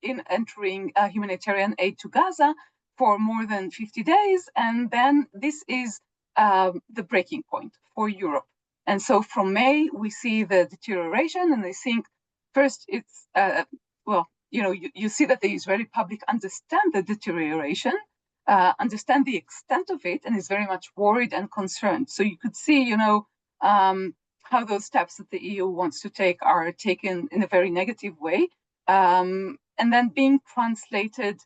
in entering humanitarian aid to Gaza for more than 50 days. And then this is the breaking point for Europe. And so from May, we see the deterioration, and I think first it's, you see that the Israeli public understand the deterioration, understand the extent of it, and is very much worried and concerned. So you could see, how those steps that the EU wants to take are taken in a very negative way. And then being translated,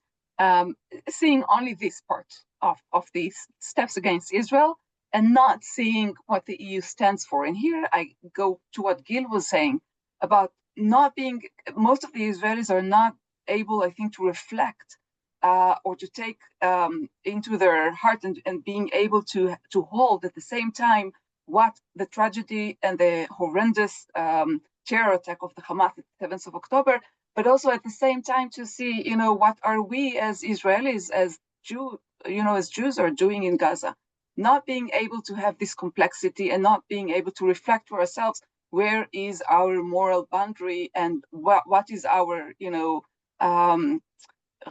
seeing only this part of these steps against Israel and not seeing what the EU stands for. And here I go to what Gil was saying about not being, most of the Israelis are not able, I think, to reflect or to take into their heart and being able to hold at the same time what the tragedy and the horrendous terror attack of the Hamas at the 7th of October, but also at the same time to see, what are we as Israelis, as Jews are doing in Gaza, not being able to have this complexity and not being able to reflect for ourselves where is our moral boundary and what is our,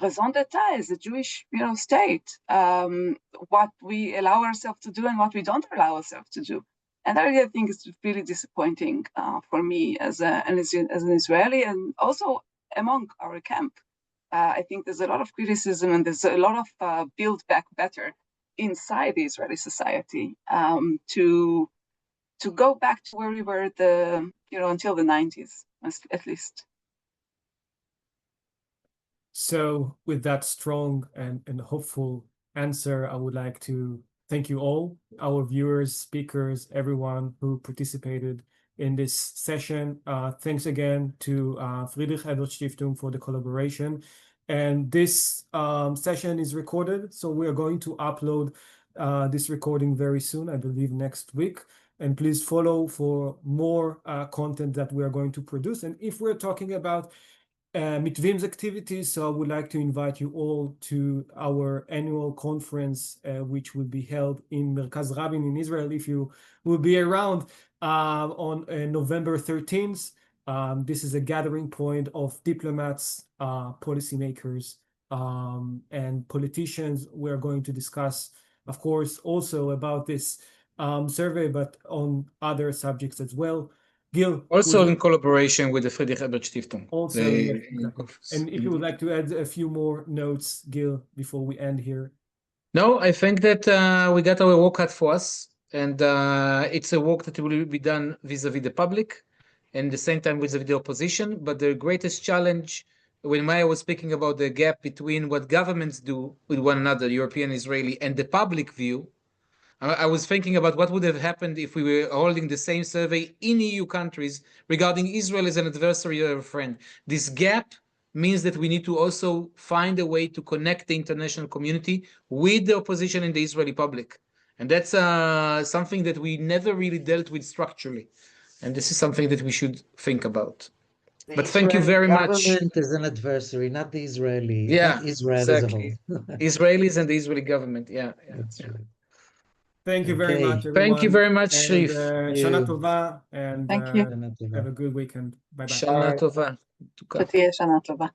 raison d'etat is a Jewish, state. What we allow ourselves to do and what we don't allow ourselves to do. And I really think it's really disappointing for me as an Israeli, and also among our camp. I think there's a lot of criticism and there's a lot of build back better inside the Israeli society to go back to where we were until the 90s, at least. So with that strong and hopeful answer, I would like to thank you all, our viewers, speakers, everyone who participated in this session. Thanks again to Friedrich-Ebert-Stiftung for the collaboration. And this session is recorded, so we are going to upload this recording very soon, I believe next week. And please follow for more content that we are going to produce. And if we're talking about Mitvim's activities, so I would like to invite you all to our annual conference, which will be held in Merkaz Rabin in Israel, if you will be around on November 13th. This is a gathering point of diplomats, policymakers, and politicians. We are going to discuss, of course, also about this survey, but on other subjects as well. Gil, also in collaboration with the Friedrich-Ebert-Stiftung. Also, yes, exactly. And if you would like to add a few more notes, Gil, before we end here. No, I think that we got our work cut for us, and it's a work that will be done vis-a-vis the public, and at the same time vis-a-vis the opposition. But the greatest challenge, when Maya was speaking about the gap between what governments do with one another, European, Israeli, and the public view, I was thinking about what would have happened if we were holding the same survey in EU countries regarding Israel as an adversary or a friend. This gap means that we need to also find a way to connect the international community with the opposition and the Israeli public. And that's something that we never really dealt with structurally. And this is something that we should think about. But thank you very much. The government is an adversary, not the Israeli, not Israel exactly. as a whole. Israelis and the Israeli government. Yeah. That's right. Thank you very much, everyone. Thank you very much, and, Sharif. Shana Tova, and Thank you. have a good weekend. Bye-bye. Shana Tova. שתהיה שנה טובה.